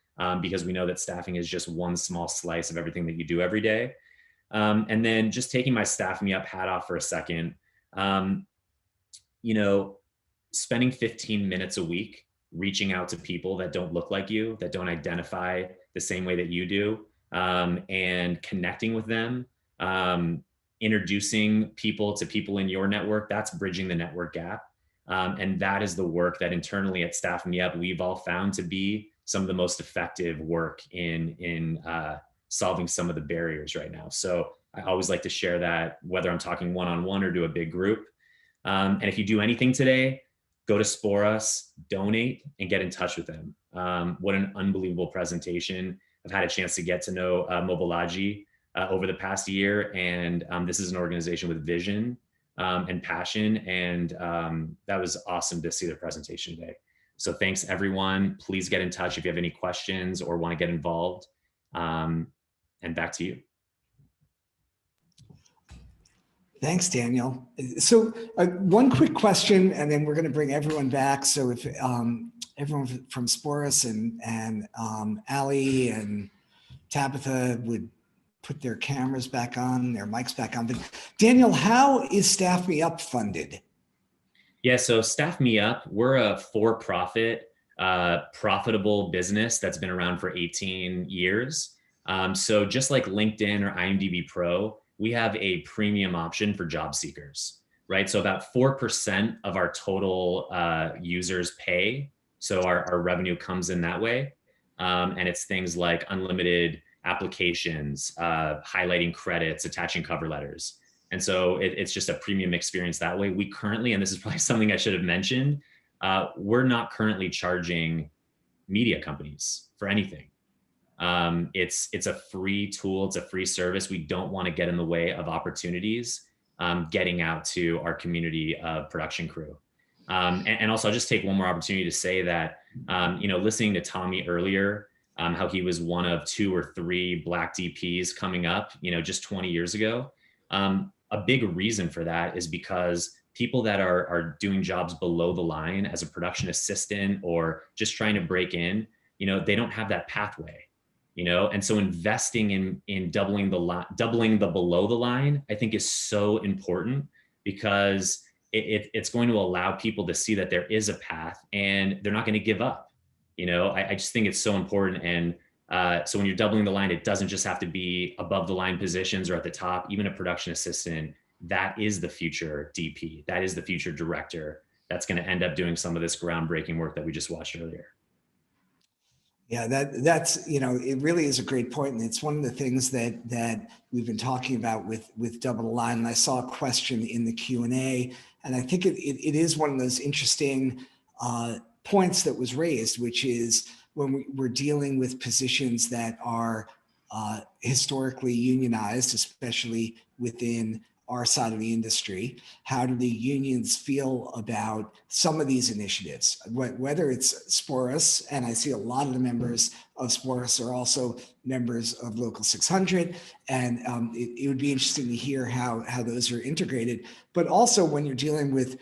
because we know that staffing is just one small slice of everything that you do every day. And then just taking my Staff Me Up hat off for a second, spending 15 minutes a week reaching out to people that don't look like you, that don't identify the same way that you do, and connecting with them, introducing people to people in your network, that's bridging the network gap. And that is the work that internally at Staff Me Up, we've all found to be some of the most effective work in solving some of the barriers right now. So I always like to share that, whether I'm talking one-on-one or to a big group. And if you do anything today, go to Sporas, donate, and get in touch with them. What an unbelievable presentation. I've had a chance to get to know Mobilaji over the past year, and this is an organization with vision and passion, and that was awesome to see the presentation today. So thanks everyone. Please get in touch if you have any questions or want to get involved. And back to you. Thanks, Daniel. So one quick question, and then we're going to bring everyone back. So if everyone from Sporas and Ali and Tabitha would put their cameras back on, their mics back on. But Daniel, how is Staff Me Up funded? Yeah, so Staff Me Up, we're a for-profit, profitable business that's been around for 18 years. So just like LinkedIn or IMDb Pro, we have a premium option for job seekers, right? So about 4% of our total users pay. So our revenue comes in that way. And it's things like unlimited applications, highlighting credits, attaching cover letters. And so it's just a premium experience that way. We currently, and this is probably something I should have mentioned, we're not currently charging media companies for anything. It's a free tool, it's a free service. We don't want to get in the way of opportunities getting out to our community of production crew. And also I'll just take one more opportunity to say that, listening to Tommy earlier, how he was one of 2 or 3 Black DPs coming up, just 20 years ago. A big reason for that is because people that are doing jobs below the line as a production assistant or just trying to break in, they don't have that pathway. And so investing in doubling the below the line, I think is so important because it's going to allow people to see that there is a path and they're not going to give up. I just think it's so important. And so when you're doubling the line, it doesn't just have to be above the line positions or at the top. Even a production assistant, that is the future DP. That is the future director that's going to end up doing some of this groundbreaking work that we just watched earlier. Yeah, that's, it really is a great point. And it's one of the things that we've been talking about with Double the Line. And I saw a question in the Q&A, and I think it is one of those interesting points that was raised, which is when we're dealing with positions that are historically unionized, especially within our side of the industry, how do the unions feel about some of these initiatives, whether it's Sporas, and I see a lot of the members of Sporas are also members of Local 600, and it would be interesting to hear how those are integrated, but also when you're dealing with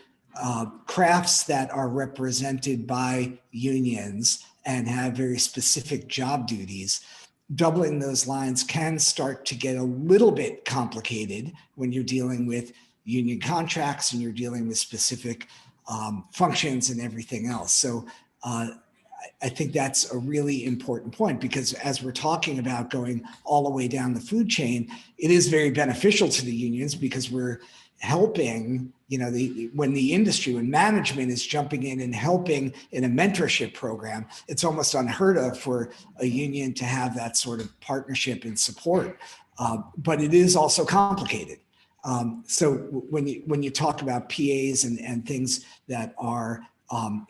crafts that are represented by unions and have very specific job duties, doubling those lines can start to get a little bit complicated when you're dealing with union contracts and you're dealing with specific functions and everything else. So I think that's a really important point, because as we're talking about going all the way down the food chain, it is very beneficial to the unions, because we're helping, when the industry, when management is jumping in and helping in a mentorship program, it's almost unheard of for a union to have that sort of partnership and support. But it is also complicated. So when you talk about PAs and things that are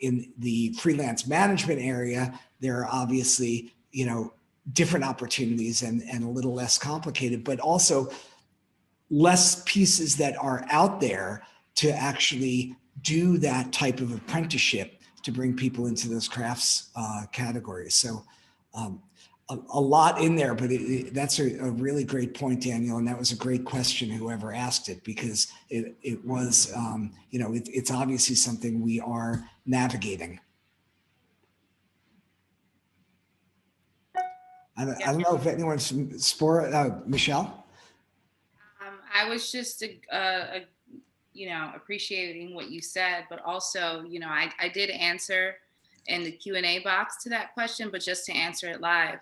in the freelance management area, there are obviously, different opportunities and a little less complicated, but also less pieces that are out there to actually do that type of apprenticeship to bring people into those crafts categories. So a lot in there, but that's a really great point, Daniel. And that was a great question, whoever asked it, because it was, it's obviously something we are navigating. I don't know if anyone's Michelle? I was just, appreciating what you said, but also, I did answer in the Q&A box to that question, but just to answer it live,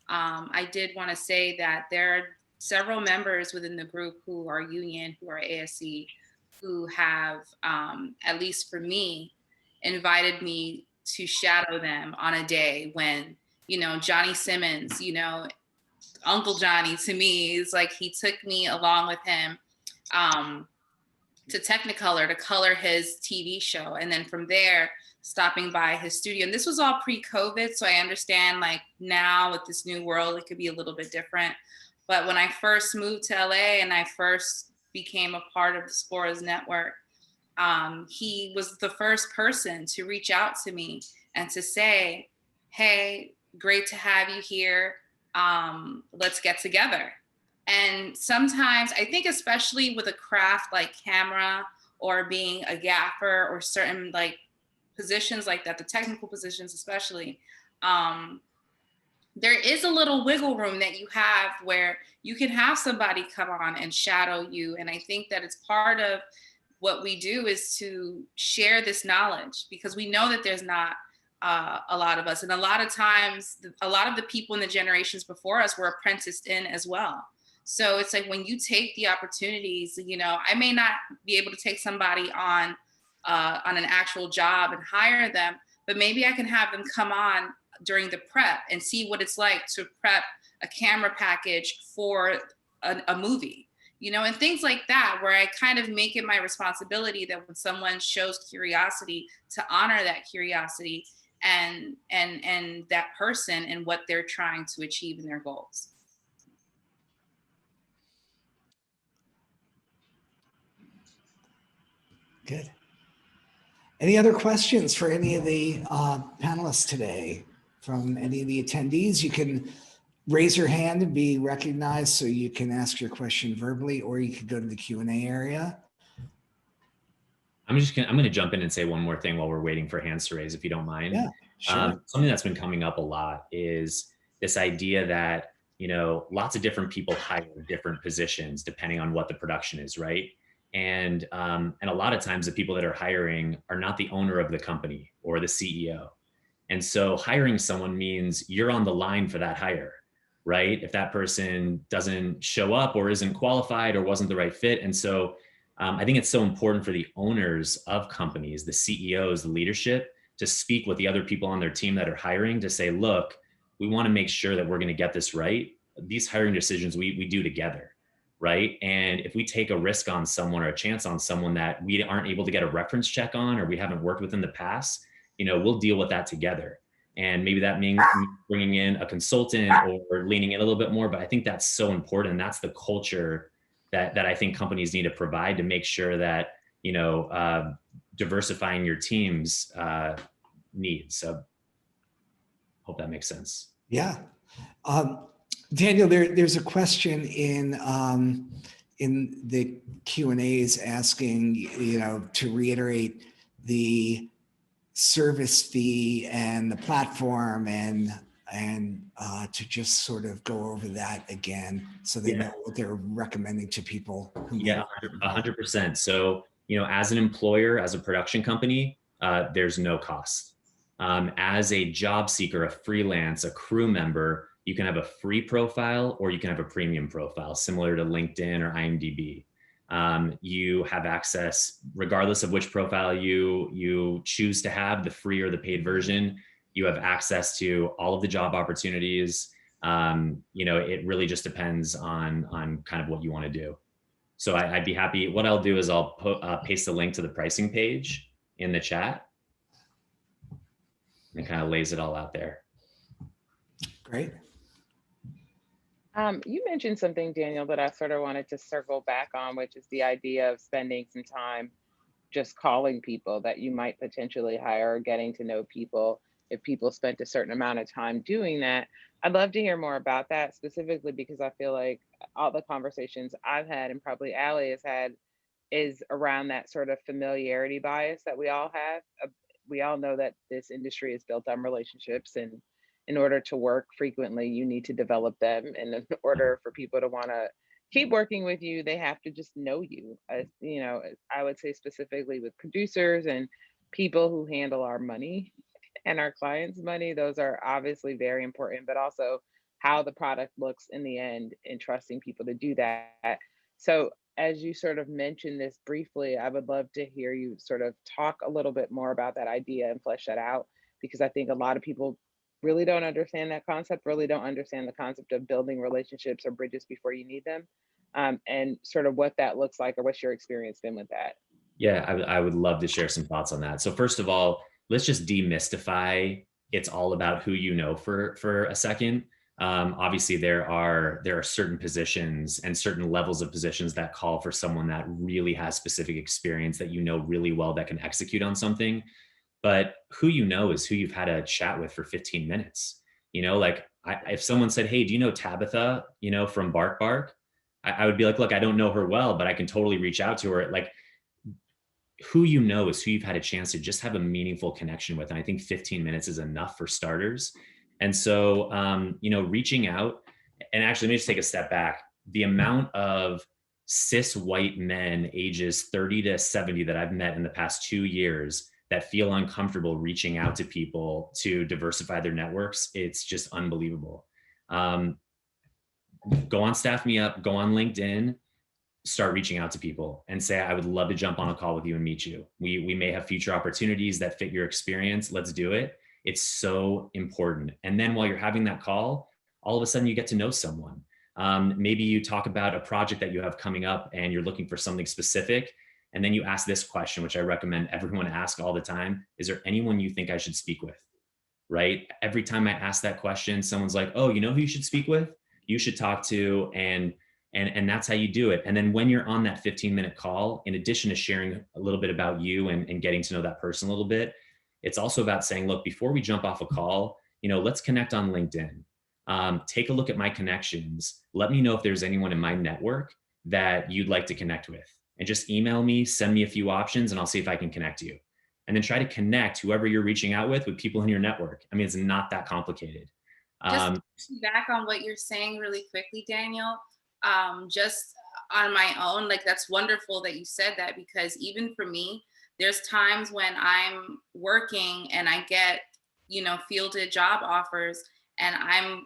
I did want to say that there are several members within the group who are union, who are ASC, who have, at least for me, invited me to shadow them on a day when, Johnny Simmons, Uncle Johnny to me is like, he took me along with him to Technicolor to color his TV show. And then from there, stopping by his studio. And this was all pre-COVID. So I understand, like, now with this new world, it could be a little bit different. But when I first moved to LA and I first became a part of the Sporas network, he was the first person to reach out to me and to say, hey, great to have you here. Let's get together. And sometimes I think, especially with a craft like camera or being a gaffer or certain like positions like that, the technical positions especially, there is a little wiggle room that you have where you can have somebody come on and shadow you. And I think that it's part of what we do is to share this knowledge, because we know that there's not a lot of us. And a lot of times, a lot of the people in the generations before us were apprenticed in as well. So it's like, when you take the opportunities, I may not be able to take somebody on an actual job and hire them, but maybe I can have them come on during the prep and see what it's like to prep a camera package for a movie, and things like that, where I kind of make it my responsibility that when someone shows curiosity, to honor that curiosity and that person and what they're trying to achieve in their goals. Good. Any other questions for any of the panelists today from any of the attendees? You can raise your hand and be recognized so you can ask your question verbally, or you could go to the Q&A area. I'm going to jump in and say one more thing while we're waiting for hands to raise, if you don't mind. Yeah, sure. Something that's been coming up a lot is this idea that, lots of different people hire different positions depending on what the production is, right? And a lot of times the people that are hiring are not the owner of the company or the CEO. And so hiring someone means you're on the line for that hire, right? If that person doesn't show up or isn't qualified or wasn't the right fit. And so I think it's so important for the owners of companies, the CEOs, the leadership, to speak with the other people on their team that are hiring to say, look, we want to make sure that we're going to get this right. These hiring decisions we do together, right? And if we take a risk on someone or a chance on someone that we aren't able to get a reference check on, or we haven't worked with in the past, we'll deal with that together. And maybe that means bringing in a consultant or leaning in a little bit more, but I think that's so important. And that's the culture that I think companies need to provide to make sure that, diversifying your team's needs. So hope that makes sense. Yeah. Daniel, there's a question in the Q&As asking, to reiterate the service fee and the platform and to just sort of go over that again so they know what they're recommending to people. Yeah, 100%. So, as an employer, as a production company, there's no cost. As a job seeker, a freelance, a crew member, you can have a free profile or you can have a premium profile, similar to LinkedIn or IMDb. You have access, regardless of which profile you choose to have, the free or the paid version. You have access to all of the job opportunities. It really just depends on kind of what you want to do. So I'd be happy. What I'll do is I'll paste the link to the pricing page in the chat. And it kind of lays it all out there. Great. You mentioned something, Daniel, that I sort of wanted to circle back on, which is the idea of spending some time just calling people that you might potentially hire, or getting to know people. If people spent a certain amount of time doing that, I'd love to hear more about that, specifically because I feel like all the conversations I've had, and probably Allie has had, is around that sort of familiarity bias that we all have. We all know that this industry is built on relationships, and in order to work frequently, you need to develop them. And in order for people to want to keep working with you, they have to just know you. I would say specifically with producers and people who handle our money and our clients' money, those are obviously very important, but also how the product looks in the end and trusting people to do that. So as you sort of mentioned this briefly, I would love to hear you sort of talk a little bit more about that idea and flesh that out, because I think a lot of people really don't understand that concept, really don't understand the concept of building relationships or bridges before you need them, and sort of what that looks like, or what's your experience been with that? Yeah, I would love to share some thoughts on that. So first of all, let's just demystify it's all about who you know for a second. Obviously, there are certain positions and certain levels of positions that call for someone that really has specific experience that really well that can execute on something. But who you know is who you've had a chat with for 15 minutes. If someone said, "Hey, do you know Tabitha, from Bark Bark?" I would be like, "Look, I don't know her well, but I can totally reach out to her." Like, who you know is who you've had a chance to just have a meaningful connection with. And I think 15 minutes is enough for starters. And so, reaching out, and actually, let me just take a step back. The amount of cis white men ages 30 to 70 that I've met in the past 2 years that feel uncomfortable reaching out to people to diversify their networks, it's just unbelievable. Go on Staff Me Up, go on LinkedIn, start reaching out to people and say, "I would love to jump on a call with you and meet you. We may have future opportunities that fit your experience. Let's do it." It's so important. And then while you're having that call, all of a sudden you get to know someone. Maybe you talk about a project that you have coming up and you're looking for something specific. And then you ask this question, which I recommend everyone ask all the time: is there anyone you think I should speak with? Right? Every time I ask that question, someone's like, "Oh, you know who you should speak with? You should talk to," and that's how you do it. And then when you're on that 15-minute call, in addition to sharing a little bit about you and getting to know that person a little bit, it's also about saying, "Look, before we jump off a call, let's connect on LinkedIn. Take a look at my connections. Let me know if there's anyone in my network that you'd like to connect with. And just email me, send me a few options, and I'll see if I can connect you." And then try to connect whoever you're reaching out with people in your network. I mean, it's not that complicated. Just back on what you're saying really quickly, Daniel, just on my own, like, that's wonderful that you said that, because even for me, there's times when I'm working and I get, fielded job offers, and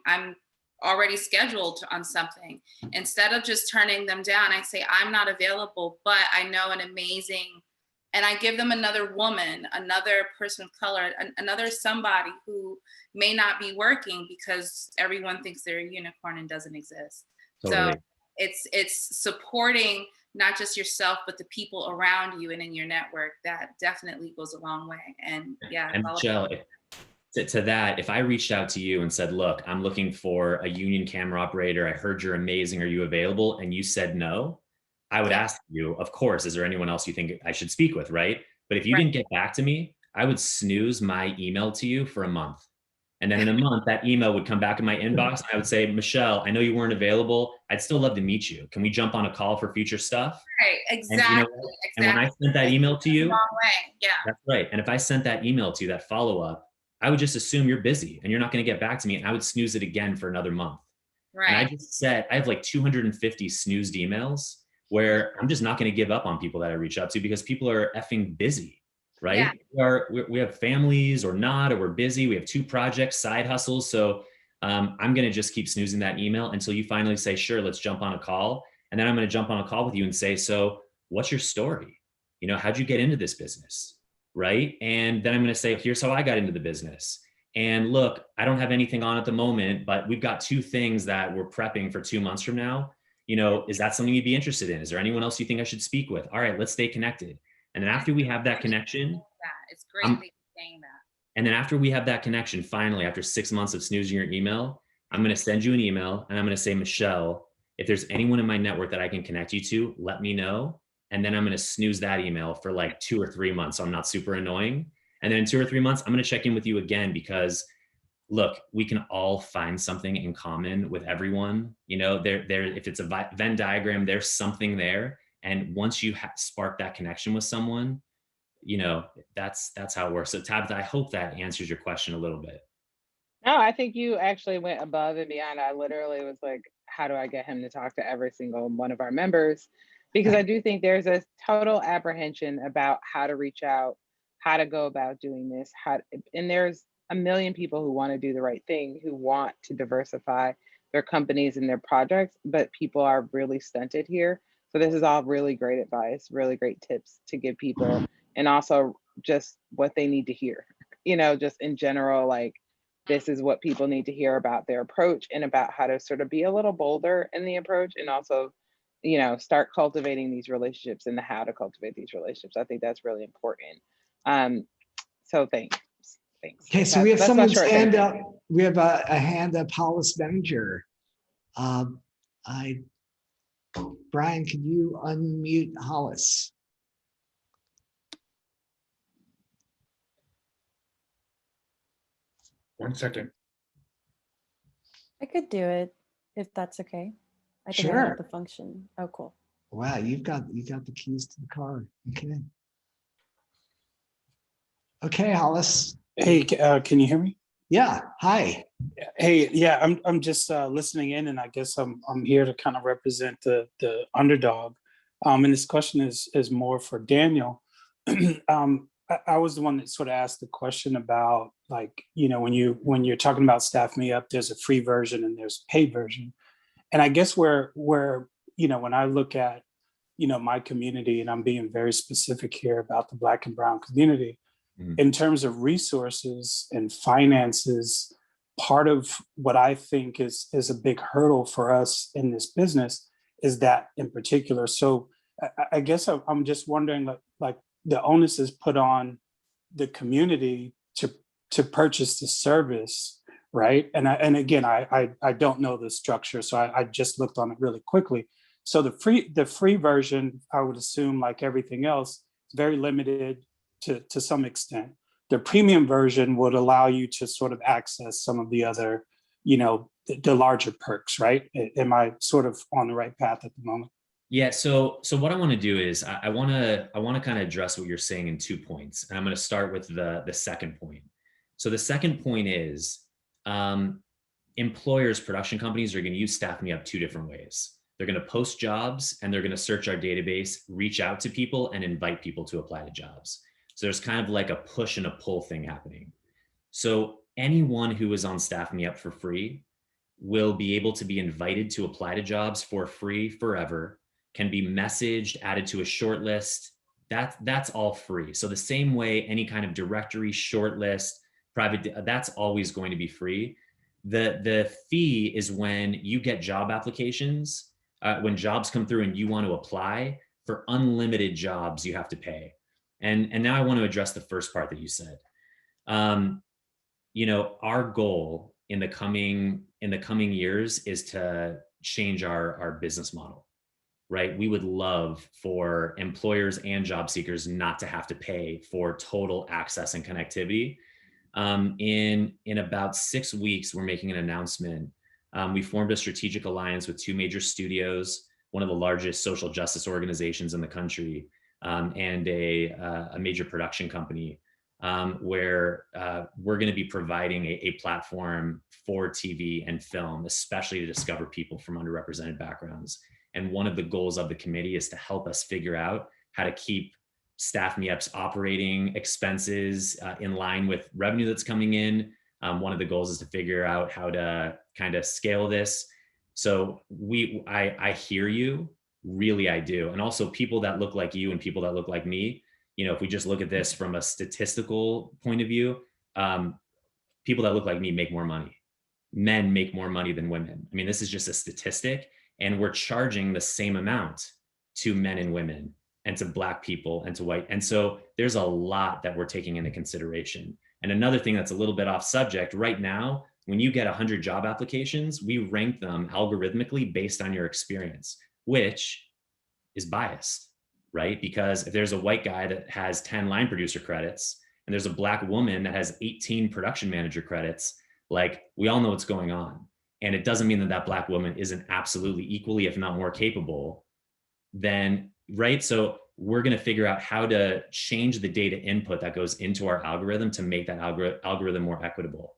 I'm already scheduled on something. Instead of just turning them down, I say, "I'm not available, but I know an amazing and I give them another woman, another person of color, another somebody who may not be working because everyone thinks they're a unicorn and doesn't exist. Totally. So it's supporting not just yourself, but the people around you and in your network. That definitely goes a long way. And yeah. And Michelle, to that, if I reached out to you and said, look, I'm looking for a union camera operator. I heard you're amazing. Are you available? And you said no, I would ask you, of course, is there anyone else you think I should speak with, right? But if you didn't get back to me, I would snooze my email to you for a month. And then in a month, that email would come back in my inbox and I would say, Michelle, I know you weren't available. I'd still love to meet you. Can we jump on a call for future stuff? Right, exactly. And, you know, and when I sent that email to you, yeah, that's right. And if I sent that email to you, that follow-up, I would just assume you're busy and you're not going to get back to me. And I would snooze it again for another month. Right. And I just said, I have like 250 snoozed emails where I'm just not going to give up on people that I reach out to because people are effing busy, right? Yeah. We have families or not, or we're busy. We have 2 projects, side hustles. So I'm going to just keep snoozing that email until you finally say, sure, let's jump on a call. And then I'm going to jump on a call with you and say, so what's your story? You know, how'd you get into this business? Right. And then I'm going to say, here's how I got into the business. And look, I don't have anything on at the moment, but we've got 2 things that we're prepping for 2 months from now. You know, is that something you'd be interested in? Is there anyone else you think I should speak with? All right, let's stay connected. And then after we have that connection, it's great that you're saying that. and then after we have that connection, finally, after 6 months of snoozing your email, I'm going to send you an email and I'm going to say, Michelle, if there's anyone in my network that I can connect you to, let me know. And then I'm going to snooze that email for like 2 or 3 months. So I'm not super annoying. And then in 2 or 3 months, I'm going to check in with you again because look, we can all find something in common with everyone. You know, if it's a Venn diagram, there's something there. And once you spark that connection with someone, you know, that's how it works. So Tabitha, I hope that answers your question a little bit. No, I think you actually went above and beyond. I literally was like, how do I get him to talk to every single one of our members? Because I do think there's a total apprehension about how to reach out, how to go about doing this, and there's a million people who want to do the right thing, who want to diversify their companies and their projects, but people are really stunted here. So this is all really great advice, really great tips to give people, and also just what they need to hear, you know, just in general, like this is what people need to hear about their approach and about how to sort of be a little bolder in the approach, and also, you know, start cultivating these relationships and how to cultivate these relationships. I think that's really important. So thanks. Okay, so we have someone's hand up. We have a hand up, Hollis Beninger. Brian, can you unmute Hollis? One second. I could do it if that's okay. I think I have the function. Oh, cool. Wow, you got the keys to the car. Okay. Okay, Hollis. Hey, can you hear me? Yeah. Hi. Hey, yeah, I'm just listening in, and I guess I'm here to kind of represent the underdog. And this question is more for Daniel. I was the one that sort of asked the question about, like, you know, when you're talking about Staff Me Up, there's a free version and there's a paid version. And I guess where you know, when I look at, you know, my community, and I'm being very specific here about the Black and Brown community, in terms of resources and finances, part of what I think is a big hurdle for us in this business is that in particular. So I guess I'm just wondering, like the onus is put on the community to purchase the service, right? And again, I don't know the structure, so I just looked on it really quickly. So the free version, I would assume, like everything else, is very limited to some extent. The premium version would allow you to sort of access some of the other, you know, the larger perks, right? Am I sort of on the right path at the moment? Yeah. So what I want to do is I want to kind of address what you're saying in 2 points, and I'm going to start with the second point. So the second point is employers, production companies are going to use Staff Me Up 2 different ways. They're going to post jobs and they're going to search our database, reach out to people, and invite people to apply to jobs. So there's kind of like a push and a pull thing happening. So anyone who is on Staff Me Up for free will be able to be invited to apply to jobs for free forever, can be messaged, added to a short list. that's all free. So the same way any kind of directory, shortlist, private, that's always going to be free. The fee is when you get job applications, when jobs come through and you want to apply for unlimited jobs, you have to pay. And now I want to address the first part that you said. You know, our goal in the coming years is to change our business model, right? We would love for employers and job seekers not to have to pay for total access and connectivity. In about 6 weeks, we're making an announcement. We formed a strategic alliance with 2 major studios, one of the largest social justice organizations in the country, and a major production company, where we're going to be providing a platform for TV and film, especially to discover people from underrepresented backgrounds. And one of the goals of the committee is to help us figure out how to keep Staff Me-Up's operating expenses in line with revenue that's coming in. One of the goals is to figure out how to kind of scale this. So I hear you, really I do. And also people that look like you and people that look like me, you know, if we just look at this from a statistical point of view, people that look like me make more money. Men make more money than women. I mean, this is just a statistic, and we're charging the same amount to men and women and to Black people and to white. And so there's a lot that we're taking into consideration. And another thing that's a little bit off subject, right now, when you get 100 job applications, we rank them algorithmically based on your experience, which is biased, right? Because if there's a white guy that has 10 line producer credits and there's a Black woman that has 18 production manager credits, like, we all know what's going on. And it doesn't mean that that Black woman isn't absolutely equally, if not more capable than, right? So we're going to figure out how to change the data input that goes into our algorithm to make that algorithm more equitable.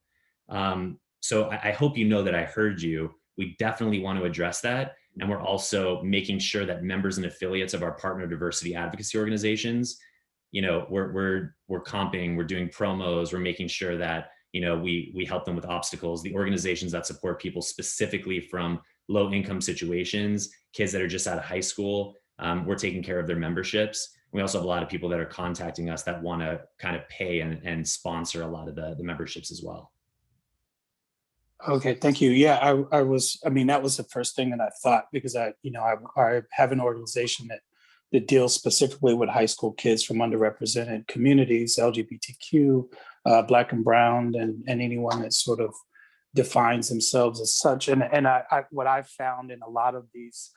So I hope you know that I heard you. We definitely want to address that. And we're also making sure that members and affiliates of our partner diversity advocacy organizations, you know, we're comping, we're doing promos, we're making sure that, you know, we help them with obstacles. The organizations that support people specifically from low income situations, kids that are just out of high school, we're taking care of their memberships. We also have a lot of people that are contacting us that want to kind of pay and sponsor a lot of the memberships as well. Okay, thank you. Yeah, I mean, that was the first thing that I thought, because I have an organization that deals specifically with high school kids from underrepresented communities, LGBTQ, Black and Brown, and anyone that sort of defines themselves as such. And what I've found in a lot of these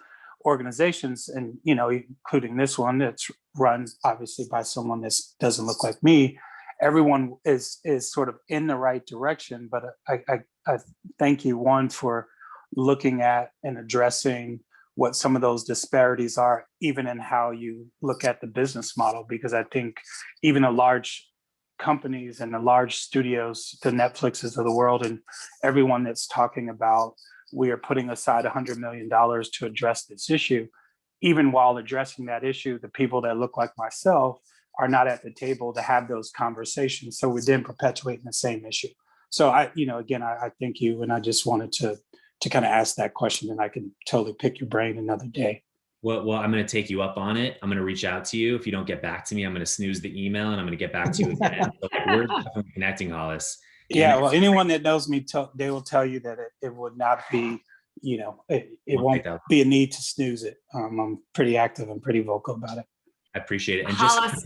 organizations, and, you know, including this one that's run obviously by someone that doesn't look like me, everyone is sort of in the right direction. But I thank you, one, for looking at and addressing what some of those disparities are, even in how you look at the business model, because I think even the large companies and the large studios, the Netflixes of the world, and everyone that's talking about, we are putting aside $100 million to address this issue. Even while addressing that issue, the people that look like myself are not at the table to have those conversations. So we're then perpetuating the same issue. So I thank you. And I just wanted to kind of ask that question, and I can totally pick your brain another day. Well, I'm going to take you up on it. I'm going to reach out to you. If you don't get back to me, I'm going to snooze the email and I'm going to get back to you again. So, like, we're definitely connecting, Hollis. Yeah, well, anyone that knows me, they will tell you that it would not be, you know, it won't be a need to snooze it. I'm pretty active and pretty vocal about it. I appreciate it. And Hollis,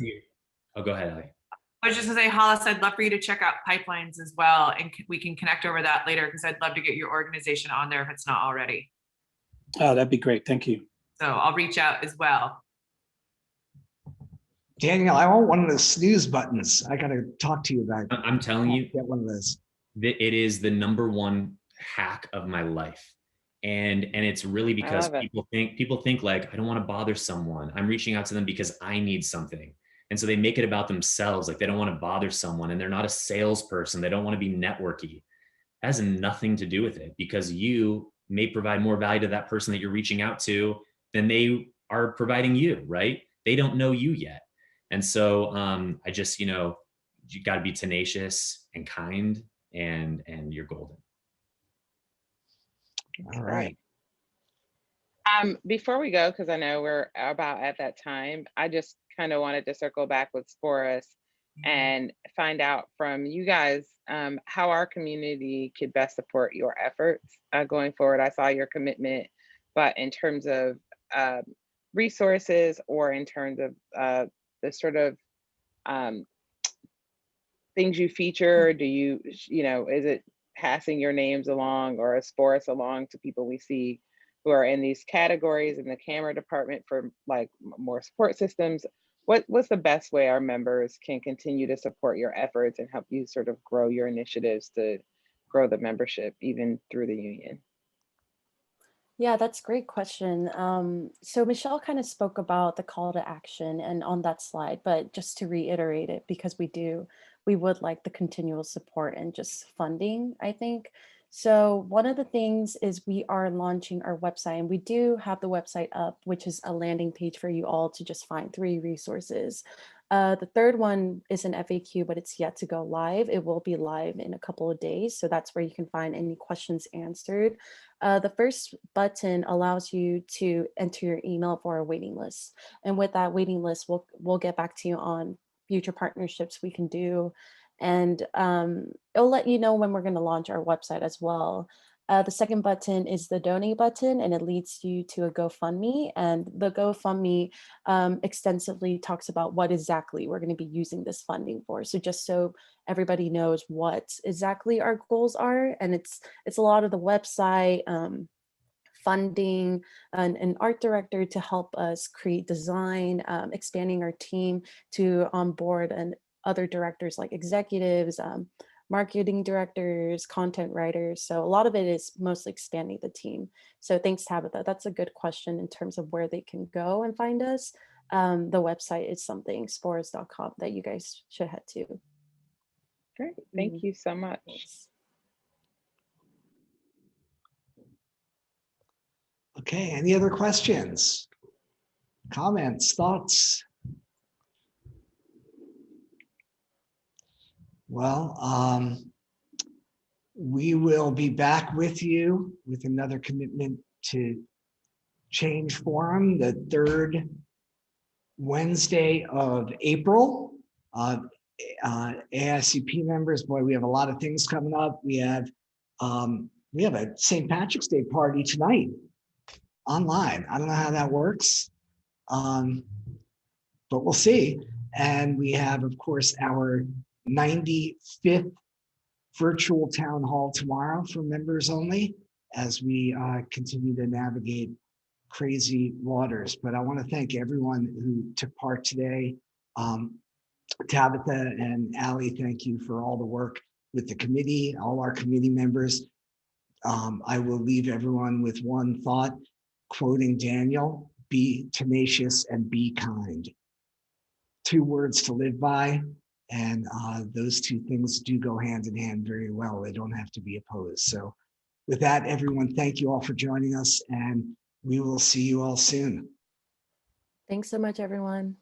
go ahead, Ellie. I was just gonna say, Hollis, I'd love for you to check out Pipelines as well, and we can connect over that later, because I'd love to get your organization on there if it's not already. Oh, that'd be great. Thank you. So I'll reach out as well. Daniel, I want one of those snooze buttons. I got to talk to you about it. I'm telling you, get one of those. It is the #1 hack of my life. And it's really because people think like, I don't want to bother someone. I'm reaching out to them because I need something. And so they make it about themselves. Like, they don't want to bother someone, and they're not a salesperson. They don't want to be networky. That has nothing to do with it, because you may provide more value to that person that you're reaching out to than they are providing you, right? They don't know you yet. And so I just, you know, you got to be tenacious and kind, and you're golden. All right. Before we go, because I know we're about at that time, I just kind of wanted to circle back with Sporas and find out from you guys how our community could best support your efforts going forward. I saw your commitment, but in terms of resources or in terms of the sort of things you feature, do you know, is it passing your names along or a Sporas along to people we see who are in these categories in the camera department for like more support systems? What's the best way our members can continue to support your efforts and help you sort of grow your initiatives to grow the membership even through the union? Yeah, that's a great question. So Michelle kind of spoke about the call to action and on that slide, but just to reiterate it, because we would like the continual support and just funding, I think. So one of the things is we are launching our website, and we do have the website up, which is a landing page for you all to just find 3 resources. The third one is an FAQ, but it's yet to go live. It will be live in a couple of days. So that's where you can find any questions answered. The first button allows you to enter your email for a waiting list. And with that waiting list, we'll get back to you on future partnerships we can do. And it'll let you know when we're going to launch our website as well. The second button is the donate button, and it leads you to a GoFundMe. And the GoFundMe extensively talks about what exactly we're going to be using this funding for. So just so everybody knows what exactly our goals are, and it's a lot of the website, funding, an art director to help us create design, expanding our team to onboard and other directors like executives, marketing directors, content writers. So a lot of it is mostly expanding the team. So thanks, Tabitha. That's a good question in terms of where they can go and find us. The website is something, sporas.com, that you guys should head to. Great. Thank you so much. Okay, any other questions, comments, thoughts? Well, we will be back with you with another commitment to change forum, the 3rd Wednesday of April. AICP members, boy, we have a lot of things coming up. We have a St. Patrick's Day party tonight online. I don't know how that works, but we'll see. And we have, of course, our 95th virtual town hall tomorrow for members only, as we continue to navigate crazy waters. But I want to thank everyone who took part today. Tabitha and Allie, thank you for all the work with the committee, all our committee members. I will leave everyone with one thought, quoting Daniel: be tenacious and be kind. 2 words to live by. And those 2 things do go hand in hand very well. They don't have to be opposed. So with that, everyone, thank you all for joining us, and we will see you all soon. Thanks so much, everyone.